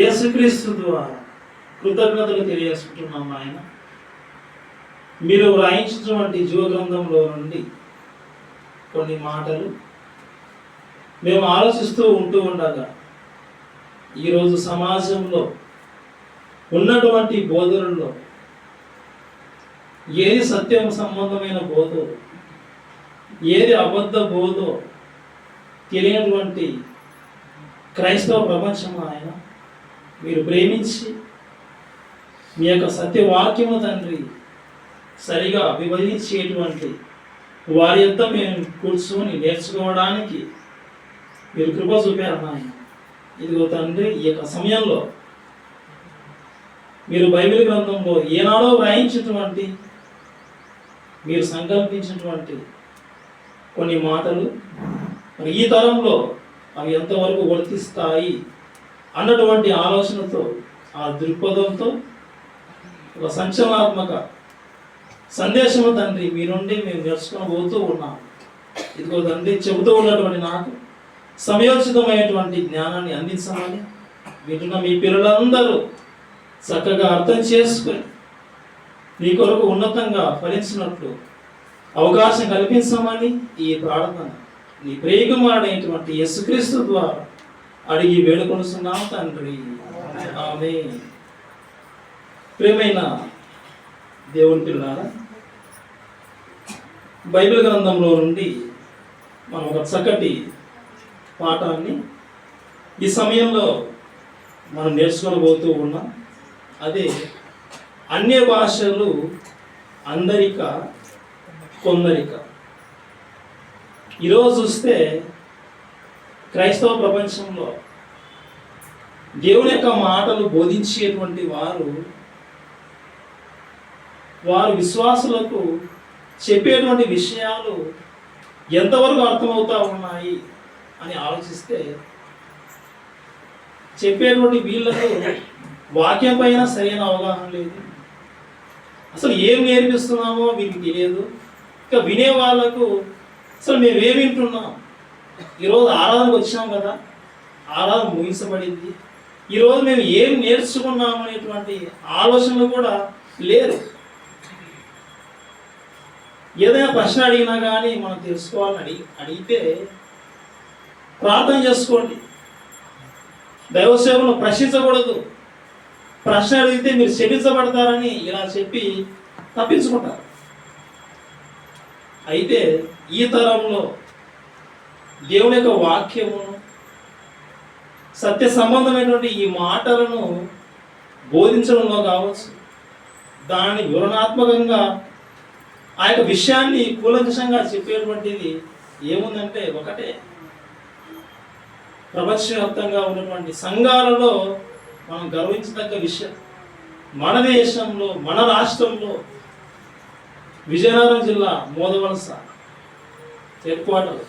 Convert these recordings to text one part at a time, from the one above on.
యేసుక్రీస్తు ద్వారా కృతజ్ఞతలు తెలియజేసుకుంటున్నాం ఆయన. మీరు వ్రాయించినటువంటి జీవ గ్రంథంలో నుండి కొన్ని మాటలు మేము ఆలోచిస్తూ ఉండగా ఈరోజు సమాజంలో ఉన్నటువంటి బోధనల్లో ఏది సత్యం సంబంధమైన బోధో, ఏది అబద్ధ బోధో తెలియనటువంటి క్రైస్తవ ప్రపంచం ఆయన మీరు ప్రేమించి మీ యొక్క సత్యవాక్యము తండ్రి సరిగా విభజించేటువంటి వారి యొక్క మేము కూర్చొని నేర్చుకోవడానికి మీరు కృప చూపారు నాయన. ఇదిగో తండ్రి, ఈ యొక్క సమయంలో మీరు బైబిల్ గ్రంథంలో ఏనాడో వ్రాయించినటువంటి మీరు సంకల్పించినటువంటి కొన్ని మాటలు మరి ఈ తరంలో అవి ఎంతవరకు వర్తిస్తాయి అన్నటువంటి ఆలోచనతో, ఆ దృక్పథంతో ఒక సంచలనాత్మక సందేశము తండ్రి మీ నుండి మేము నేర్చుకోబోతూ ఉన్నాం. ఇదిగో తండ్రి, చెబుతూ ఉన్నటువంటి నాకు సమయోచితమైనటువంటి జ్ఞానాన్ని అందించమని వింటున్న మీ పిల్లలందరూ చక్కగా అర్థం చేసుకొని మీ కొరకు ఉన్నతంగా ఫలించినట్లు అవకాశం కల్పించమని ఈ ప్రార్థన నీ ప్రియకుమారుడైనటువంటి యేసుక్రీస్తు ద్వారా అడిగి వేడుకొనుచున్నాం తండ్రి, ఆమేన్. ప్రియమైన దేవుని పిల్లారా, బైబిల్ గ్రంథంలో నుండి మనం ఒక చక్కటి పాఠాన్ని ఈ సమయంలో మనం నేర్చుకోబోతూ ఉన్నాం. అదే అన్య భాషలు అందరిక కొందరిక. ఈరోజు చూస్తే క్రైస్తవ ప్రపంచంలో దేవుని యొక్క మాటలు బోధించేటువంటి వారు విశ్వాసులకు చెప్పేటువంటి విషయాలు ఎంతవరకు అర్థమవుతా ఉన్నాయి అని ఆలోచిస్తే చెప్పేటువంటి వీళ్ళకు వాక్యం పైన సరైన అవగాహన లేదు. అసలు ఏం నేర్పిస్తున్నామో వీరికి తెలియదు. ఇంకా వినే వాళ్ళకు అసలు మేమేం వింటున్నాం, ఈరోజు ఆరాధనకు వచ్చాం కదా, ఆరాధన ముగించబడింది, ఈరోజు మేము ఏం నేర్చుకున్నాం అనేటువంటి ఆలోచనలు కూడా లేరు. ఏదైనా ప్రశ్న అడిగినా కానీ మనం తెలుసుకోవాలని అడిగితే ప్రార్థన చేసుకోండి, దైవ సేవను ప్రశ్నించకూడదు, ప్రశ్న అడిగితే మీరు శపించబడతారని ఇలా చెప్పి తప్పించుకుంటారు. అయితే ఈ తరంలో దేవుని యొక్క వాక్యమును, సత్య సంబంధమైనటువంటి ఈ మాటలను బోధించడంలో కావచ్చు, దాన్ని వివరణాత్మకంగా ఆ యొక్క విషయాన్ని కూలంకషంగా చెప్పేటువంటిది ఏముందంటే ఒకటే, ప్రపంచవ్యాప్తంగా ఉన్నటువంటి సంఘాలలో మనం గర్వించదగ్గ విషయం, మన దేశంలో మన రాష్ట్రంలో విజయనగరం జిల్లా Modavalasa head quarter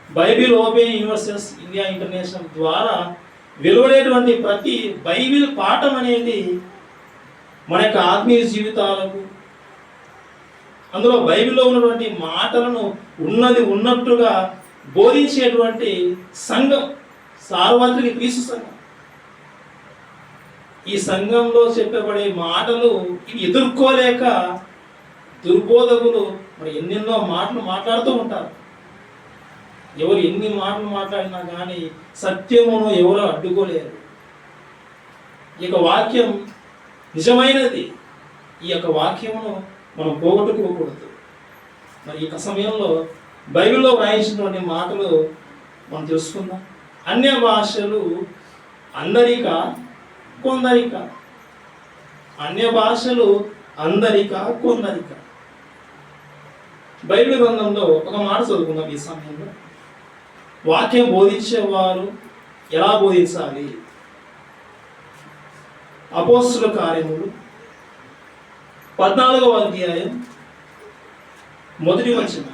Bible open universities India international ద్వారా వెలువడేటువంటి ప్రతి బైబిల్ పాఠం అనేది మన యొక్క ఆత్మీయ జీవితాలకు, అందులో బైబిల్లో ఉన్నటువంటి మాటలను ఉన్నది ఉన్నట్టుగా బోధించేటువంటి సంఘం సార్వత్రిక క్రీస్తు సంఘం. ఈ సంఘంలో చెప్పబడే మాటలు ఇవి ఎదుర్కోలేక దుర్బోధకులు మరి ఎన్నెన్నో మాటలు మాట్లాడుతూ ఉంటారు. ఎవరు ఎన్ని మాటలు మాట్లాడినా కానీ సత్యమును ఎవరు అడ్డుకోలేరు. ఈ యొక్క వాక్యం నిజమైనది, ఈ యొక్క వాక్యమును మనం పోగొట్టుకోకూడదు. మరి ఈ సమయంలో బైబిల్లో వ్రాయించినటువంటి మాటలు మనం తెలుసుకుందాం. అన్య భాషలు అందరిక కొందరిక. అన్య భాషలు అందరిక కొందరిక. బైబిల్ గ్రంథంలో ఒక మాట చదువుకుందాం ఈ సమయంలో. వాక్యం బోధించేవారు ఎలా బోధించాలి? అపోస్తుల కార్యములు 14వ అధ్యాయం మొదటి వచనం.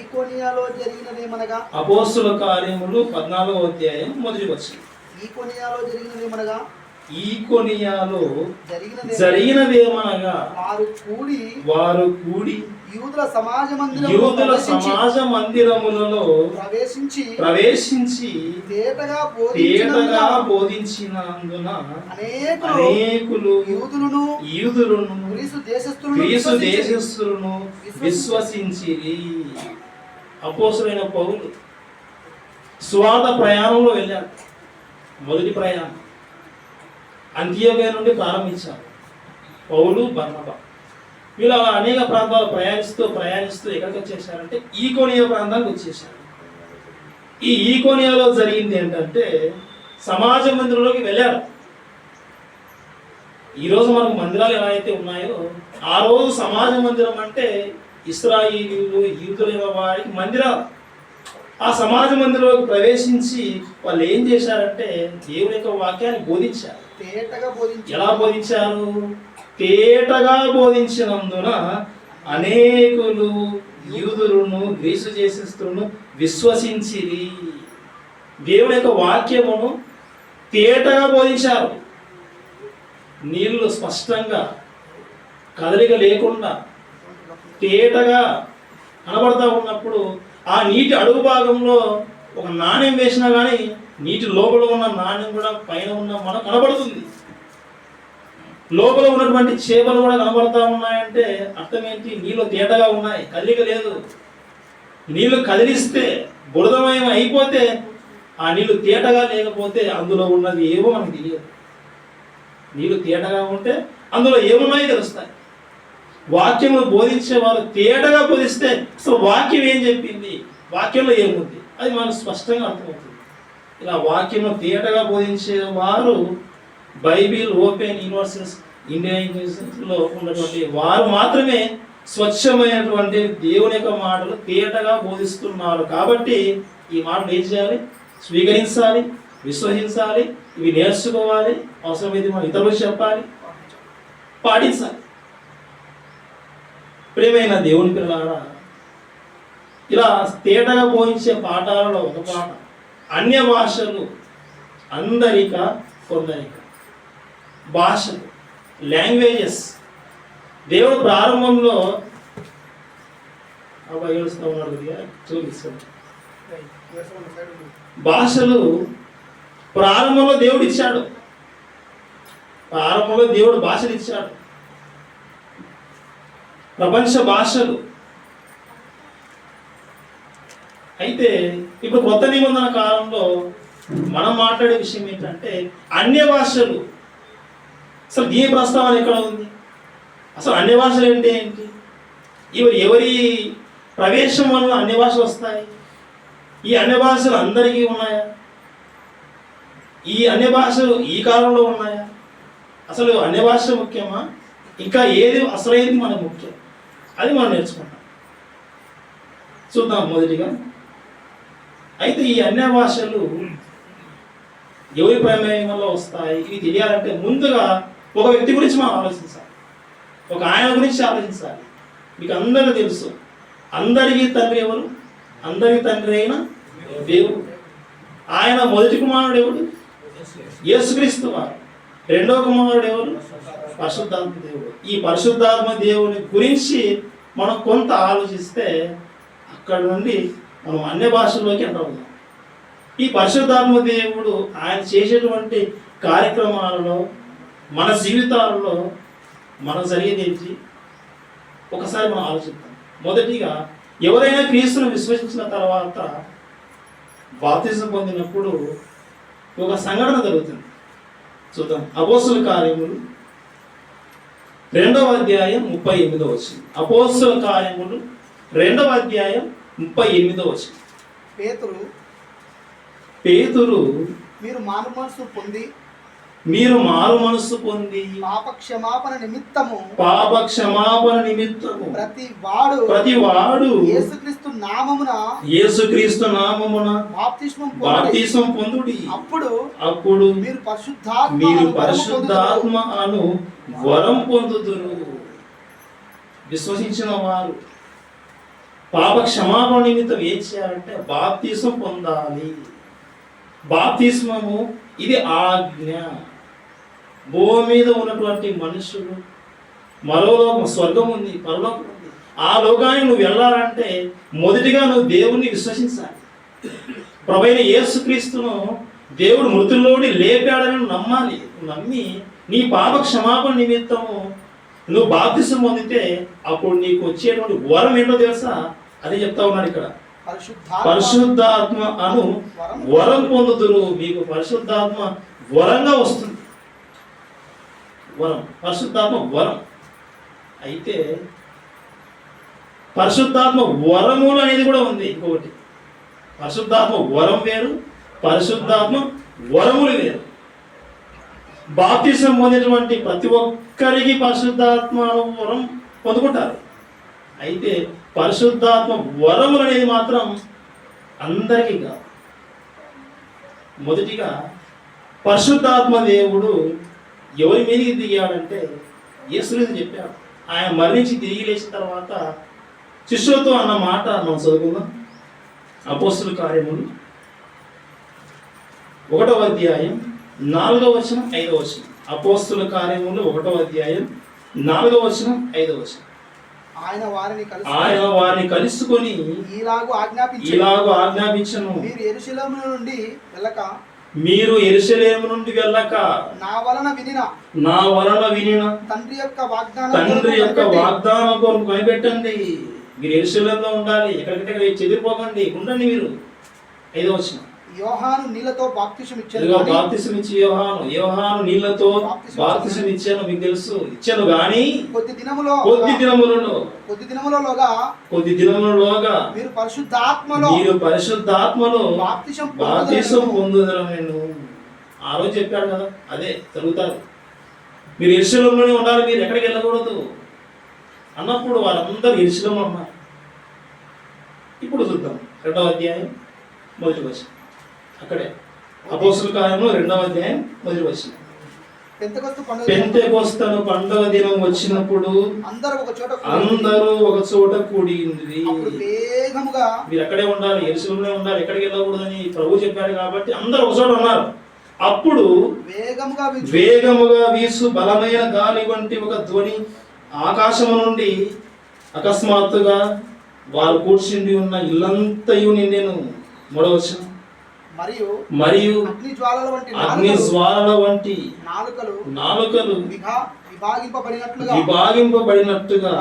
ఈకొనియాలో జరిగినదేమనగా, అపోస్తుల కార్యములు 14వ అధ్యాయం మొదటి వచనం. ఈకొనియాలో జరిగినదేమనగా, ఈకొనియాలో జరిగినదే జరిగినదేమనగా వారు కూడి కూడి యూదుల సమాజ యూదుల సమాజ మందిరములలో ప్రవేశించి తేటగా బోధించినందున అనేకులు యూదులను గ్రీసు దేశస్థులను దేశస్థులను విశ్వసించిరి. అపోస్తలుడైన పౌలు సువార్త ప్రయాణంలో వెళ్ళాడు. మొదటి ప్రయాణం అంత్యోక్య నుండి ప్రారంభించారు. పౌలు, బర్నబా వీళ్ళు అలా అనేక ప్రాంతాలు ప్రయాణిస్తూ ఎక్కడికి వచ్చేసారంటే ఈకోనియా ప్రాంతానికి వచ్చేసారు. ఈ ఈకోనియాలో జరిగింది ఏంటంటే సమాజ మందిరంలోకి వెళ్ళారు. ఈరోజు మనకు మందిరాలు ఎలా అయితే ఉన్నాయో ఆ రోజు సమాజ మందిరం అంటే ఇశ్రాయేలీయులు యూదులైన వారికి మందిరాలు. ఆ సమాజ మందిరంలోకి ప్రవేశించి వాళ్ళు ఏం చేశారంటే దేవుని యొక్క వాక్యాన్ని బోధించారు. ఎలా బోధించారు? తేటగా బోధించినందున అనేకులు యూదులను గ్రీసు దేశస్థులను విశ్వసించిరి. దేవుని యొక్క వాక్యమును తేటగా బోధించారు. నీళ్లు స్పష్టంగా కదలిక లేకుండా తేటగా కనబడతా ఉన్నప్పుడు ఆ నీటి అడుగు భాగంలో ఒక నాణ్యం వేసినా కానీ నీటి లోపల ఉన్న నాణ్యం కూడా పైన ఉన్న మనకు కనబడుతుంది. లోపల ఉన్నటువంటి చేపలు కూడా కనబడతా ఉన్నాయంటే అర్థం ఏంటి? నీళ్ళు తేటగా ఉన్నాయి, కదలిక లేదు. నీళ్లు కదిలిస్తే బురదమయం అయిపోతే ఆ నీళ్లు తేటగా లేకపోతే అందులో ఉన్నది ఏమో మనకు తెలియదు. నీళ్లు తేటగా ఉంటే అందులో ఏమున్నాయో తెలుస్తాయి. వాక్యము బోధించే వారు తేటగా బోధిస్తే అసలు వాక్యం ఏం చెప్పింది, వాక్యంలో ఏముంది అది మనకు స్పష్టంగా అర్థమవుతుంది. ఇలా వాక్యము తేటగా బోధించే వారు బైబిల్ ఓపెన్ యూనివర్సిటీస్ ఇండియా యూనివర్సిటీలో ఉన్నటువంటి వారు మాత్రమే స్వచ్ఛమైనటువంటి దేవుని యొక్క మాటలు తేటగా బోధిస్తున్నారు. కాబట్టి ఈ మాటలు ఏం చేయాలి? స్వీకరించాలి, విశ్వసించాలి, ఇవి నేర్చుకోవాలి, అవసరమైతే మనం ఇతరులకు చెప్పాలి, పాటించాలి. ప్రియమైన దేవుని పిల్లలారా, ఇలా తేటగా బోధించే పాఠాలలో ఒక పాఠ అన్య భాషలు అందరిక కొందరిక. భాషలు, లాంగ్వేజెస్. దేవుడు ప్రారంభంలో ఏడుస్తూ ఉన్నాడు చూపిస్తాడు. భాషలు ప్రారంభంలో దేవుడు ఇచ్చాడు. ప్రారంభంలో దేవుడు భాషలు ఇచ్చాడు. ప్రపంచ భాషలు. అయితే ఇప్పుడు కొత్త నిబంధన కాలంలో మనం మాట్లాడే విషయం ఏంటంటే అన్య భాషలు. అసలు దీని ప్రస్తావన ఎక్కడ ఉంది? అసలు అన్య భాషలు అంటే ఏంటి? ఎవరి ప్రవేశం వల్ల అన్య భాషలు వస్తాయి? ఈ అన్య భాషలు అందరికీ ఉన్నాయా? ఈ అన్య భాషలు ఈ కాలంలో ఉన్నాయా? అసలు అన్య భాష ముఖ్యమా? ఇంకా ఏది అసలైంది మనకు ముఖ్యం? అది మనం నేర్చుకుంటాం. చూద్దాం మొదటిగా. అయితే ఈ అన్య భాషలు ఎవరి ప్రమేయం వల్ల వస్తాయి? ఇవి తెలియాలంటే ముందుగా ఒక వ్యక్తి గురించి మనం ఆలోచించాలి. ఒక ఆయన గురించి ఆలోచించాలి. మీకు అందరికీ తెలుసు, అందరికీ తండ్రి ఎవరు? అందరికీ తండ్రి అయిన దేవుడు. ఆయన మొదటి కుమారుడు ఎవడు? యేసుక్రీస్తు వారు. రెండవ కుమారుడు ఎవరు? పరిశుద్ధాత్మ దేవుడు. ఈ పరిశుద్ధాత్మ దేవుని గురించి మనం కొంత ఆలోచిస్తే అక్కడ నుండి మనం అన్య భాషల్లోకి ఎంటర్ అవుతాం. ఈ పరిశుద్ధాత్మ దేవుడు ఆయన చేసేటువంటి కార్యక్రమాలలో మన జీవితాలలో మనం జరిగేది ఏంటి ఒకసారి మనం ఆలోచిద్దాం. మొదటిగా ఎవరైనా క్రీస్తును విశ్వసించిన తర్వాత బాప్తిజం పొందినప్పుడు ఒక సంఘటన జరుగుతుంది. చూద్దాం. అపోస్తుల కార్యములు 2వ అధ్యాయం 38వ వచనం. అపోస్తుల కార్యములు 2వ అధ్యాయం 38వ వచనం. పేతురు మీరు మారు మనస్సు పొంది పాప క్షమాపణ నిమిత్తము ప్రతి వాడు యేసుక్రీస్తు నామమున బాప్తిస్మం పొందుడి. అప్పుడు మీరు పరిశుద్ధాత్మ అను వరం పొందుదురు. విశ్వసించిన వారు పాప క్షమాపణ నిమిత్తం ఏం చేయాలంటే బాప్తిస్మం పొందాలి. బాప్తిస్మము ఇది ఆజ్ఞ. భూమి మీద ఉన్నటువంటి మనుషులు, మరో లోకం స్వర్గం ఉంది, పరలోకం ఉంది. ఆ లోకానికి నువ్వు వెళ్ళాలంటే మొదటిగా నువ్వు దేవుణ్ణి విశ్వసించాలి. ప్రభువైన యేసుక్రీస్తును దేవుడు మృతుల్లోని లేపాడని నువ్వు నమ్మాలి. నమ్మి నీ పాప క్షమాపణ నిమిత్తము నువ్వు బాప్తిసం పొందితే అప్పుడు నీకు వచ్చేటువంటి వరం ఏంటో తెలుసా? అదే చెప్తా ఉన్నాడు ఇక్కడ. పరిశుద్ధాత్మ అను వరం పొందుదురు. మీకు పరిశుద్ధాత్మ వరంగా వస్తుంది. వరం, పరిశుద్ధాత్మ వరం. అయితే పరిశుద్ధాత్మ వరములు అనేది కూడా ఉంది. ఇంకొకటి, పరిశుద్ధాత్మ వరం వేరు, పరిశుద్ధాత్మ వరములు వేరు. బాప్తిసం పొందేటువంటి ప్రతి ఒక్కరికి పరిశుద్ధాత్మ వరం పొందుకుంటారు. అయితే పరిశుద్ధాత్మ వరములు అనేది మాత్రం అందరికీ కాదు. మొదటిగా పరిశుద్ధాత్మ దేవుడు ఎవరి మీదకి దిగాడంటే యేసుక్రీస్తు చెప్పాడు. ఆయన మరణించి తిరిగి లేచిన తర్వాత శిష్యులతో అన్న మాట మనం చదువుకుందాం. అపోస్తుల కార్యములు 1వ అధ్యాయం 4వ వచనం 5వ వచనం. అపోస్తుల కార్యములు 1వ అధ్యాయం 4వ వచనం 5వ వచనం. ఆయన వారిని కలుసుకొని ఇలాగు ఆజ్ఞాపించను, మీరు యెరూషలేము నుండి వెళ్ళక నా వలన వినిన తండ్రి యొక్క వాగ్దానం కొరకు కనిపెట్టండి. మీరు యెరూషలేములో ఉండాలి, ఎక్కడికక్కడ చెదిరిపోకండి, ఉండండి మీరు. 5వ వచనం. యోహాను నీళ్లతో బాప్తిసం ఇచ్చాను. యోహాను నీళ్లతో బాప్తిసం ఇచ్చాను, మీకు తెలుసు, ఇచ్చాను గాని కొద్ది దినములలోగా మీరు పరిశుద్ధాత్మలో బాప్తిసం పొందుదరు. నేను ఆ రోజు చెప్పాడు కదా, అదే జరుగుతారు. మీరు యెరూషలేములోనే ఉండాలి, మీరు ఎక్కడికి వెళ్ళకూడదు అన్నప్పుడు వారందరూ యెరూషలేములో ఉన్నారు. ఇప్పుడు చూద్దాం 2వ అధ్యాయం 1వ వచనం. అక్కడే అపోస్తుల కార్యము 2వ అధ్యాయం 1వ వచనం. పెంతెకొస్తను పండుగ దినం వచ్చినప్పుడు అందరూ ఒక చోట కూడి మీరు అక్కడే ఉండాలి, యెరూషలేములో ఉండాలి, ఎక్కడికి వెళ్ళకూడదని ప్రభు చెప్పాడు కాబట్టి అందరూ ఒక చోట ఉన్నారు. అప్పుడు వేగముగా వీసు బలమైన గాలి వంటి ఒక ధ్వని ఆకాశము నుండి అకస్మాత్తుగా వారు కూర్చుండి ఉన్న ఇల్లంతయు నిండెను. 3వ వచనం. మరియు అగ్ని జ్వాలల వంటి నాలుకలు విభాగింపబడినట్టుగా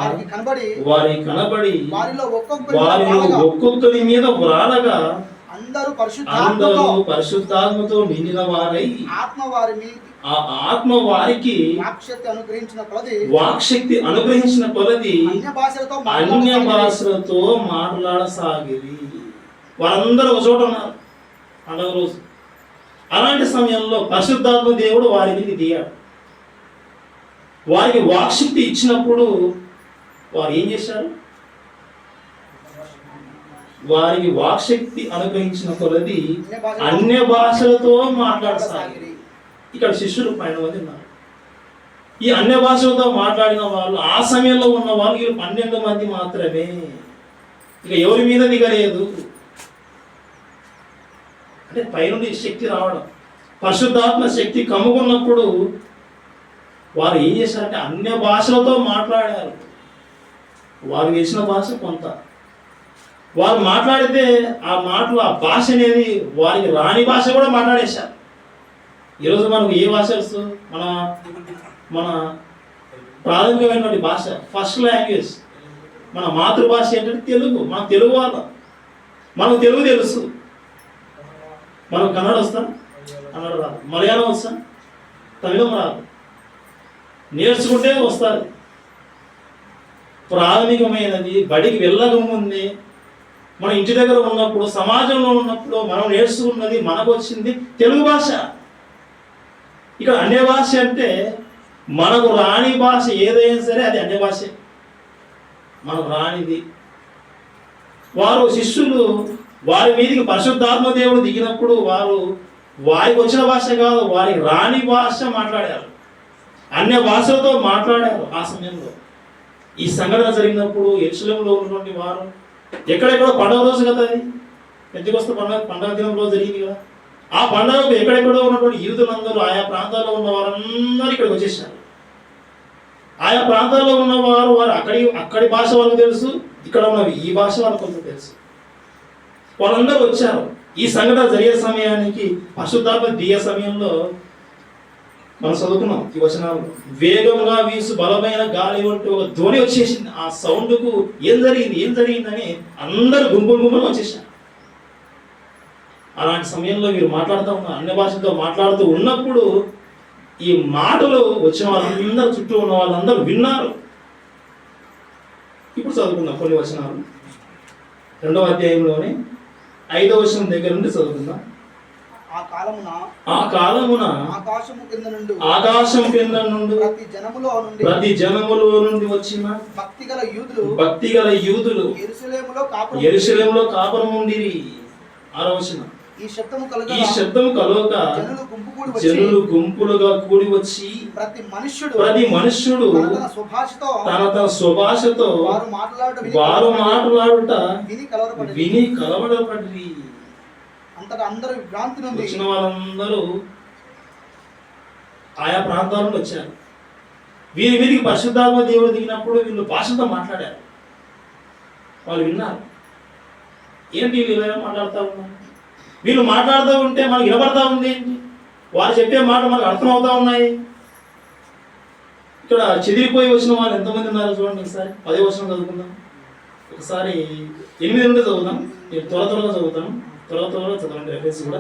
వారికి కనబడి వారిలో ఒక్కొక్కరి మీద వ్రాలగా అందరూ పరిశుద్ధాత్మతో నిండిన వారై ఆత్మ వారికి వాక్శక్తి అనుగ్రహించిన కొలది అన్య భాషలతో మాట్లాడసాగిరి. వారందరూ ఒక చోట ఉన్నారు పండుగ రోజు. అలాంటి సమయంలో పరిశుద్ధాత్మ దేవుడు వారి మీదకి దిగాడు. వారికి వాక్శక్తి ఇచ్చినప్పుడు వారు ఏం చేశారు? వారికి వాక్శక్తి అనుగ్రహించిన కొలది అన్య భాషలతో మాట్లాడసాగిరి. ఇక్కడ శిష్యులు 12 మంది ఉన్నారు. ఈ అన్య భాషలతో మాట్లాడిన వాళ్ళు, ఆ సమయంలో ఉన్న వాళ్ళు 12 మంది మాత్రమే. ఇక ఎవరి మీద దిగలేదు. అంటే పైనుండి శక్తి రావడం, పరిశుద్ధాత్మ శక్తి కమ్ముకున్నప్పుడు వారు ఏం చేశారంటే అన్య భాషలతో మాట్లాడారు. వారు వేసిన భాష కొంత, వారు మాట్లాడితే ఆ మాటలు, ఆ భాష అనేది వారికి రాని భాష కూడా మాట్లాడేశారు. ఈరోజు మనకు ఏ భాష వస్తుంది? మన ప్రాథమికమైనటువంటి భాష, ఫస్ట్ లాంగ్వేజ్, మన మాతృభాష ఏంటంటే తెలుగు. మన తెలుగు వాళ్ళం, మనకు తెలుగు తెలుసు. మనకు కన్నడ వస్తా? కన్నడ రాదు. మలయాళం వస్తా? తమిళం రాదు. నేర్చుకుంటే వస్తుంది. ప్రాథమికమైనది బడికి వెళ్ళకముందే, మన ఇంటి దగ్గర ఉన్నప్పుడు, సమాజంలో ఉన్నప్పుడు మనం నేర్చుకున్నది, మనకు వచ్చింది తెలుగు భాష. ఇక్కడ అన్య భాష అంటే మనకు రాని భాష ఏదైనా సరే అది అన్య భాషే, మనకు రానిది. వారు శిష్యులు వారి మీదకి పరిశుద్ధాత్మ దేవుడు దిగినప్పుడు వారికి వచ్చిన భాష కాదు, వారికి రాని భాష మాట్లాడారు, అన్య భాషలతో మాట్లాడారు. ఆ సమయంలో ఈ సంఘటన జరిగినప్పుడు యెరూషలేములో ఉన్నటువంటి వారు ఎక్కడెక్కడో పండుగ రోజు కదా, అది పెంతెకొస్తు పండుగ దినం రోజు జరిగింది కదా, ఆ పండుగకు ఎక్కడెక్కడో ఉన్నటువంటి యూదులందరూ ఆయా ప్రాంతాల్లో ఉన్న వారందరూ ఇక్కడికి వచ్చేసారు. ఆయా ప్రాంతాల్లో ఉన్నవారు వారు అక్కడి భాష వాళ్ళకు తెలుసు, ఇక్కడ ఉన్నవి ఈ భాష వాళ్ళకు కొంత తెలుసు. వాళ్ళందరూ వచ్చారు. ఈ సంఘటన జరిగే సమయానికి పరిశుద్ధాత్మ దిగే సమయంలో మనం చదువుకున్నాం ఈ వచనాలు. వేగంగా వీసు బలమైన గాలి వంటి ఒక ధ్వని వచ్చేసింది. ఆ సౌండ్కు ఏం జరిగిందని అందరూ గుంపులు వచ్చేసారు. అలాంటి సమయంలో మీరు మాట్లాడుతూ ఉన్నారు, అన్య భాషతో మాట్లాడుతూ ఉన్నప్పుడు ఈ మాటలు వచ్చిన వాళ్ళందరూ, చుట్టూ ఉన్న వాళ్ళందరూ విన్నారు. ఇప్పుడు చదువుకుందాం కొన్ని వచనాలు. 2వ అధ్యాయంలోనే 5వ వచనం దగ్గర నుండి చదువుకుందాం. ఆ కాలమున ఆకాశం కింద నుండి ప్రతి జనములో నుండి వచ్చిన భక్తిగల యూదులు యెరూషలేములో కాపురం ఉండిరి. 6వ వచనం. ఈ శబ్దము కలగక జనులు గుంపులుగా కూడి వచ్చి ప్రతి మనుష్యుడు తన స్వభాషతో వారు మాట్లాడుట విని కలవడపడి అంతటా అందరూ విభ్రాంతి నుండి వచ్చిన వాళ్ళందరూ ఆయా ప్రాంతాల నుండి వచ్చారు. వీరికి పరిశుద్ధాత్మ దేవుడు దిగినప్పుడు వీళ్ళు భాషతో మాట్లాడారు. వాళ్ళు విన్నారు. ఏంటి వీళ్ళు ఇలా మాట్లాడుతూ ఉన్నారు? వీళ్ళు మాట్లాడుతూ ఉంటే మనకు వినపడతా ఉంది ఏంటి? వారు చెప్పే మాట మనకు అర్థం అవుతా ఉన్నాయి. ఇక్కడ చెదిరిపోయి వచ్చిన వాళ్ళు ఎంతమంది ఉన్నారు చూడండి. ఒకసారి 10వ వచనం చదువుకుందాం. ఒకసారి 8 నుండి చదువుదాం. నేను త్వరగా చదువుతాను. త్వరగా చదవండి. రెఫరెన్స్ కూడా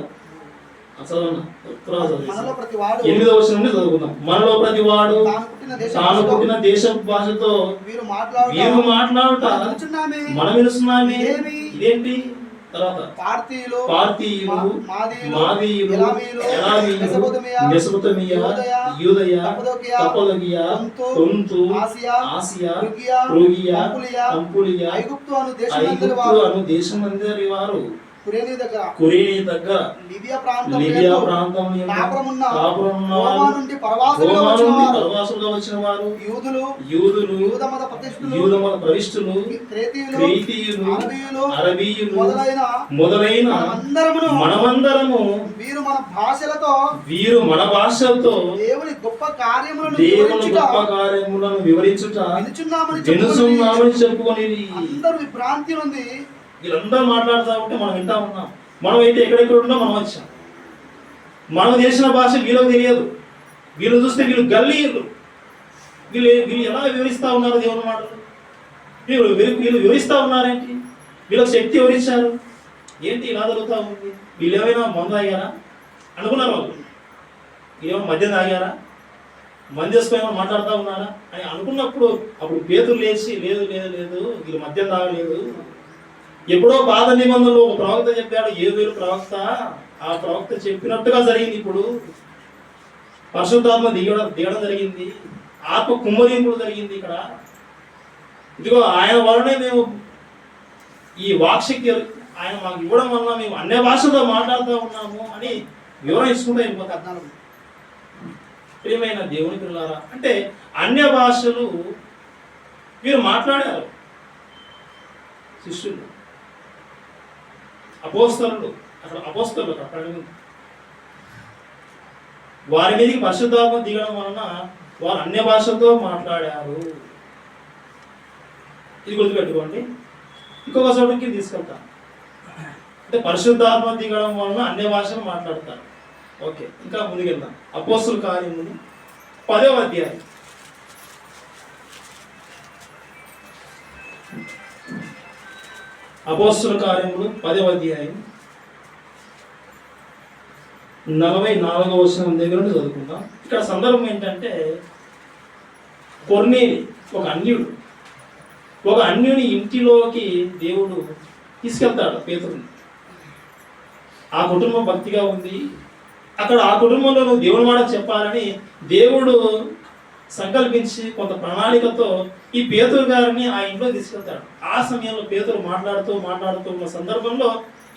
చదవండి. 8వ వచనం నుండి చదువుకుందాం. మనలో ప్రతి వాడు తాను పుట్టిన దేశ భాషతో వీరు మాట్లాడుట మనం వినుస్తున్నామే. ఇదేంటి? తర్వాత పార్తీయులు, మాదీయులు, ఎలామీయులు, మెసొపొతేమియా, యూదయ, కప్పదొకియా, పొంతు, ఆసియా, ఫ్రుగియా, పంఫూలియా, ఐగుప్తు అను దేశమందరి వారు కురేనీ దగ్గర లిబియా ప్రాంతం పరవాసులుగా వచ్చిన వారు యూదులు, యూద మత ప్రవిష్టులు, క్రేతీయులు, అరబీయులు మొదలైన మనమందరము వీరు మన భాషలతో దేవుని గొప్ప కార్యములను వివరించుట వినుచున్నామని చెప్పుకొని అందరూ విభ్రాంతి ఉంది. వీళ్ళందరూ మాట్లాడుతూ ఉంటే మనం వింటా ఉన్నాం. మనం అయితే ఎక్కడెక్కడ ఉన్నా మనం వచ్చాం. మనం చేసిన భాష వీళ్ళకి తెలియదు. వీళ్ళు చూస్తే వీళ్ళు గల్లీలు. వీళ్ళు ఎలా వివరిస్తూ ఉన్నారు దేవుని మాటలు? వీళ్ళు వివరిస్తూ ఉన్నారేంటి? వీళ్ళకి శక్తి వివరించారు ఏంటి? ఇలా జరుగుతూ ఉంది. వీళ్ళు ఏమైనా మందు తాగారా అనుకున్నారు వాళ్ళు. వీళ్ళేమో మద్యం తాగారా, మంది చేసుకుని మాట్లాడుతూ ఉన్నారా అని అనుకున్నప్పుడు అప్పుడు పేతురు లేచి లేదు వీళ్ళు మద్యం తాగలేదు. ఎప్పుడో పాత నిబంధనలో ఒక ప్రవక్త చెప్పాడు, యోవేలు ప్రవక్త. ఆ ప్రవక్త చెప్పినట్టుగా జరిగింది. ఇప్పుడు పరిశుద్ధాత్మ దిగడం జరిగింది. ఆత్మ కుమ్మరింపుడు జరిగింది. ఇక్కడ ఇదిగో ఆయన వలనే మేము ఈ వాక్శక్తి ఆయన మాకు ఇవ్వడం వల్ల మేము అన్య భాషలో మాట్లాడుతూ ఉన్నాము అని వివరణ ఇచ్చుకుంటూ వెళ్ళిపోతారు. ప్రియమైన దేవుని పిల్లారా, అంటే అన్య భాషలు వీరు మాట్లాడారు. శిష్యులు, అపోస్తలులు అక్కడ వారి మీదకి పరిశుద్ధాత్మ దిగడం వలన వారు అన్య భాషలతో మాట్లాడారు. ఇది గుర్తుపెట్టుకోండి. ఇంకొక చోటుకి తీసుకెళ్తాను. అంటే పరిశుద్ధాత్మ దిగడం వలన అన్య భాషలు మాట్లాడతారు. ఓకే, ఇంకా ముందుకెళ్దాం. అపోస్తలుల కార్యములు 10వ అధ్యాయం. అపోస్తలుల కార్యములు 10వ అధ్యాయం 44వ వచనం దగ్గర నుండి చదువుకుందాం. ఇక్కడ సందర్భం ఏంటంటే కొర్నేలి ఒక అన్యుని ఇంటిలోకి దేవుడు తీసుకెళ్తాడు పేతురుని. ఆ కుటుంబం భక్తిగా ఉంది. అక్కడ ఆ కుటుంబంలో నువ్వు దేవుని మాట చెప్పాలని దేవుడు సంకల్పించి కొంత ప్రణాళికతో ఈ పేతురు గారిని ఆ ఇంట్లో తీసుకెళ్తాడు. ఆ సమయంలో పేతురు మాట్లాడుతూ ఉన్న సందర్భంలో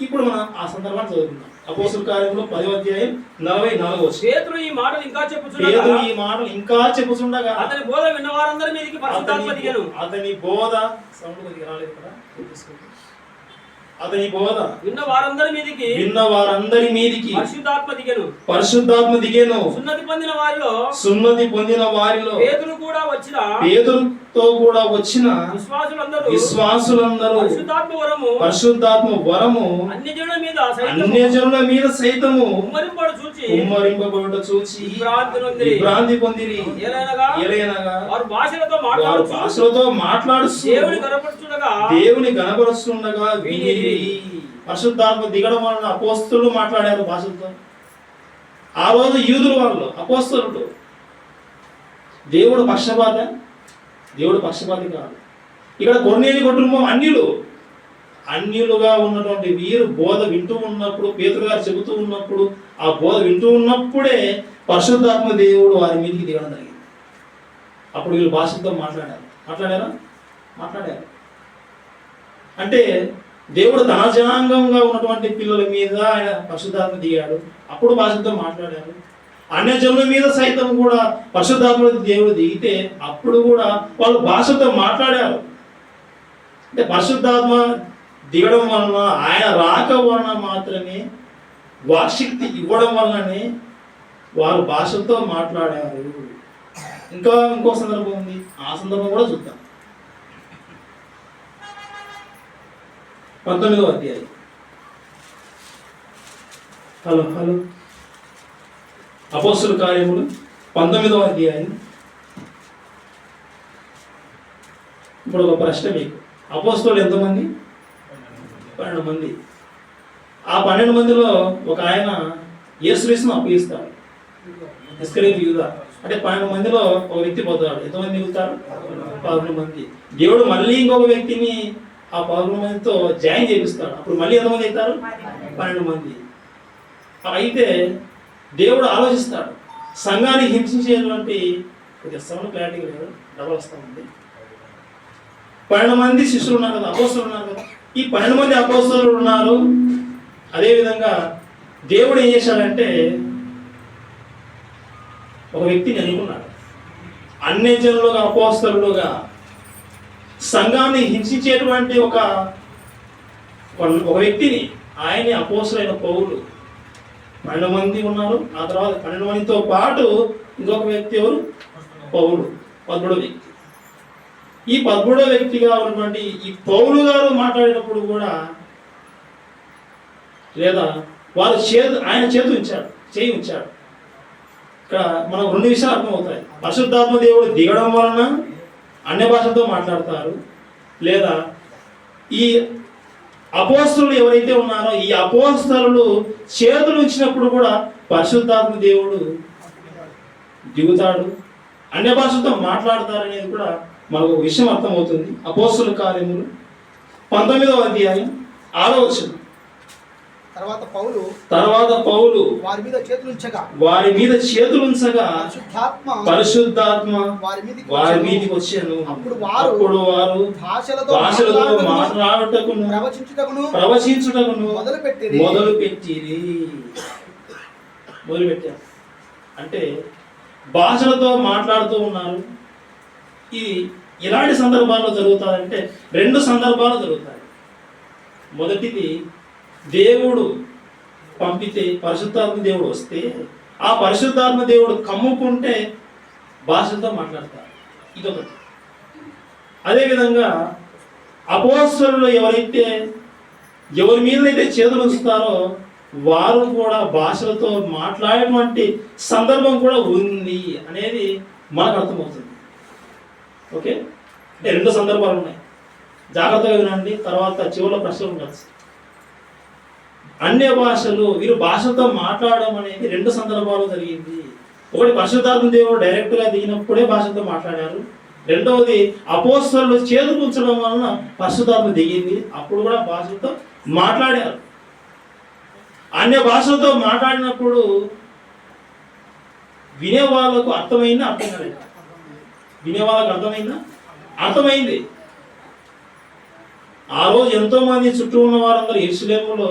ఇప్పుడు మనం ఆ సందర్భాన్ని చదువుకుందాం. అపోస్తలుల కార్యములు 10వ అధ్యాయం 44వ వచనం. పేతురు ఈ మాటలు ఇంకా చెప్పుచుండగా అతని బోధ విన్న వారందరి మీదకి పరిశుద్ధాత్మ దిగెను. అతని బోధ సౌండ్ కొద్దిగా రాలేదు కదా. అతని బోధ విన్న వారందరి మీదికి పరిశుద్ధాత్మ దిగెను. సున్నతి పొందిన వారిలో పేతురుతో కూడా వచ్చిన విశ్వాసులందరూ పరిశుద్ధాత్మ వరము అన్యజనుల మీద సైతము కుమ్మరింపబడుట చూచి విభ్రాంతి పొందిరి. ఎలయనగా వారు భాషలతో మాట్లాడుచు దేవుని గణపరుస్తుండగా వినిరి. పరిశుద్ధాత్మ దిగడం వలన అపోస్తలులు మాట్లాడారు భాషలతో. ఆ రోజు యూదులు వాళ్ళు అపోస్తలుడు. దేవుడు పక్షపాతి కాదు. ఇక్కడ కొర్నేలి కుటుంబం అన్యులుగా ఉన్నటువంటి వీరు బోధ వింటూ ఉన్నప్పుడు, పేతురు గారు చెబుతూ ఉన్నప్పుడు, ఆ బోధ వింటూ ఉన్నప్పుడే పరిశుద్ధాత్మ దేవుడు వారి మీదకి దిగడం జరిగింది. అప్పుడు వీళ్ళు భాషలతో మాట్లాడారు. అంటే దేవుడు తన జనాంగంగా ఉన్నటువంటి పిల్లల మీద ఆయన పరిశుద్ధాత్మ దిగాడు. అప్పుడు భాషలతో మాట్లాడారు. అన్యజనుల మీద సైతం కూడా పరిశుద్ధాత్మ దేవుడు దిగితే అప్పుడు కూడా వాళ్ళు భాషతో మాట్లాడారు. అంటే పరిశుద్ధాత్మ దిగడం వలన, ఆయన రాక వలన మాత్రమే, వాక్శక్తి ఇవ్వడం వలననే వారు భాషలతో మాట్లాడారు. ఇంకో సందర్భం ఉంది. ఆ సందర్భం కూడా చూద్దాం. 19వ అధ్యాయం. హలో అపోస్తలుల కార్యములు 19వ అధ్యాయం. ఇప్పుడు ఒక ప్రశ్న మీకు. అపోస్తలులు ఎంతమంది? 12 మంది. ఆ 12 మందిలో ఒక ఆయన యేసుక్రీస్తును అప్పగిస్తాడు. ఇస్కరియోతు యూదా. అంటే 12 మందిలో ఒక వ్యక్తి పోతాడు. ఎంతమంది మిగులుతారు? 11 మంది. దేవుడు మళ్ళీ ఇంకొక వ్యక్తిని ఆ 11 మందితో జాయిన్ చేపిస్తాడు. అప్పుడు మళ్ళీ ఎంతమంది అవుతారు? 12 మంది. అయితే దేవుడు ఆలోచిస్తాడు. సంఘాన్ని హింసించేటువంటి క్లారిటీ లేదు, డబల్ వస్తా ఉంది. 12 మంది శిష్యులు ఉన్నారు కదా, అపోస్తలులు ఉన్నారు కదా. ఈ 12 మంది అపోస్తలులు ఉన్నారు. అదేవిధంగా దేవుడు ఏం చేశాడంటే ఒక వ్యక్తిని ఎన్నుకున్నాడు. అన్యజనులుగా అపోస్తలులుగా సంఘాన్ని హింసించేటువంటి ఒక వ్యక్తిని, ఆయనే అపోస్తలుడైన పౌలు. 12 మంది ఉన్నారు. ఆ తర్వాత 12 మందితో పాటు ఇంకొక వ్యక్తి ఎవరు? పౌలు, 13వ వ్యక్తి. ఈ 13వ వ్యక్తిగా ఉన్నటువంటి ఈ పౌలు గారు మాట్లాడేటప్పుడు కూడా, లేదా వారు ఆయన చేయి ఉంచాడు. ఇక్కడ మనం 2 విషయాలు అర్థమవుతాయి. పరిశుద్ధాత్మ దేవుడు దిగడం వలన అన్య భాషలతో మాట్లాడతారు, లేదా ఈ అపోస్తలులు ఎవరైతే ఉన్నారో ఈ అపోస్తలులు చేతులు ఉంచినప్పుడు కూడా పరిశుద్ధాత్మ దేవుడు దిగుతాడు, అన్య భాషలతో మాట్లాడతారు అనేది కూడా మనకు ఒక విషయం అర్థమవుతుంది. అపోస్తలుల కార్యములు 19వ అధ్యాయం 6వ వచనం. తర్వాత పౌలు వారి మీద చేతులుంచగా పరిశుద్ధాత్మ వారి మీదకి వచ్చాను. అప్పుడు వారు భాషలతో మాట్లాడుటకును ప్రవచించుటకును మొదలుపెట్టారు. అంటే భాషలతో మాట్లాడుతూ ఉన్నారు. ఇది ఇలాంటి సందర్భాల్లో జరుగుతాయంటే 2 సందర్భాలు జరుగుతాయి. మొదటిది, దేవుడు పంపితే పరిశుద్ధాత్మ దేవుడు వస్తే ఆ పరిశుద్ధాత్మ దేవుడు కమ్ముకుంటే భాషలతో మాట్లాడతారు. ఇదొకటి. అదేవిధంగా అపోస్తలులు ఎవరి మీదైతే చేతులు ఉంచుతారో వారు కూడా భాషలతో మాట్లాడేటువంటి సందర్భం కూడా ఉంది అనేది మనకు అర్థమవుతుంది. ఓకే, అంటే 2 సందర్భాలు ఉన్నాయి. జాగ్రత్తగా వినండి, తర్వాత చివరిలో ప్రశ్నలు ఉండొచ్చు. అన్య భాషలు, వీరు భాషతో మాట్లాడడం అనేది 2 సందర్భాలు జరిగింది. ఒకటి, పరిశుద్ధాత్మ దేవుడు డైరెక్ట్గా దిగినప్పుడే భాషతో మాట్లాడారు. రెండవది, అపోస్తలులు చేతులు ఉంచడం వలన పరిశుద్ధాత్మ దిగింది, అప్పుడు కూడా భాషలతో మాట్లాడారు. అన్య భాషలతో మాట్లాడినప్పుడు వినే వాళ్ళకు అర్థమైందా? అర్థం కాలేదు. వినే వాళ్ళకు అర్థమైంది. ఆ రోజు ఎంతో మంది చుట్టూ ఉన్న వారందరూ యెరూషలేములో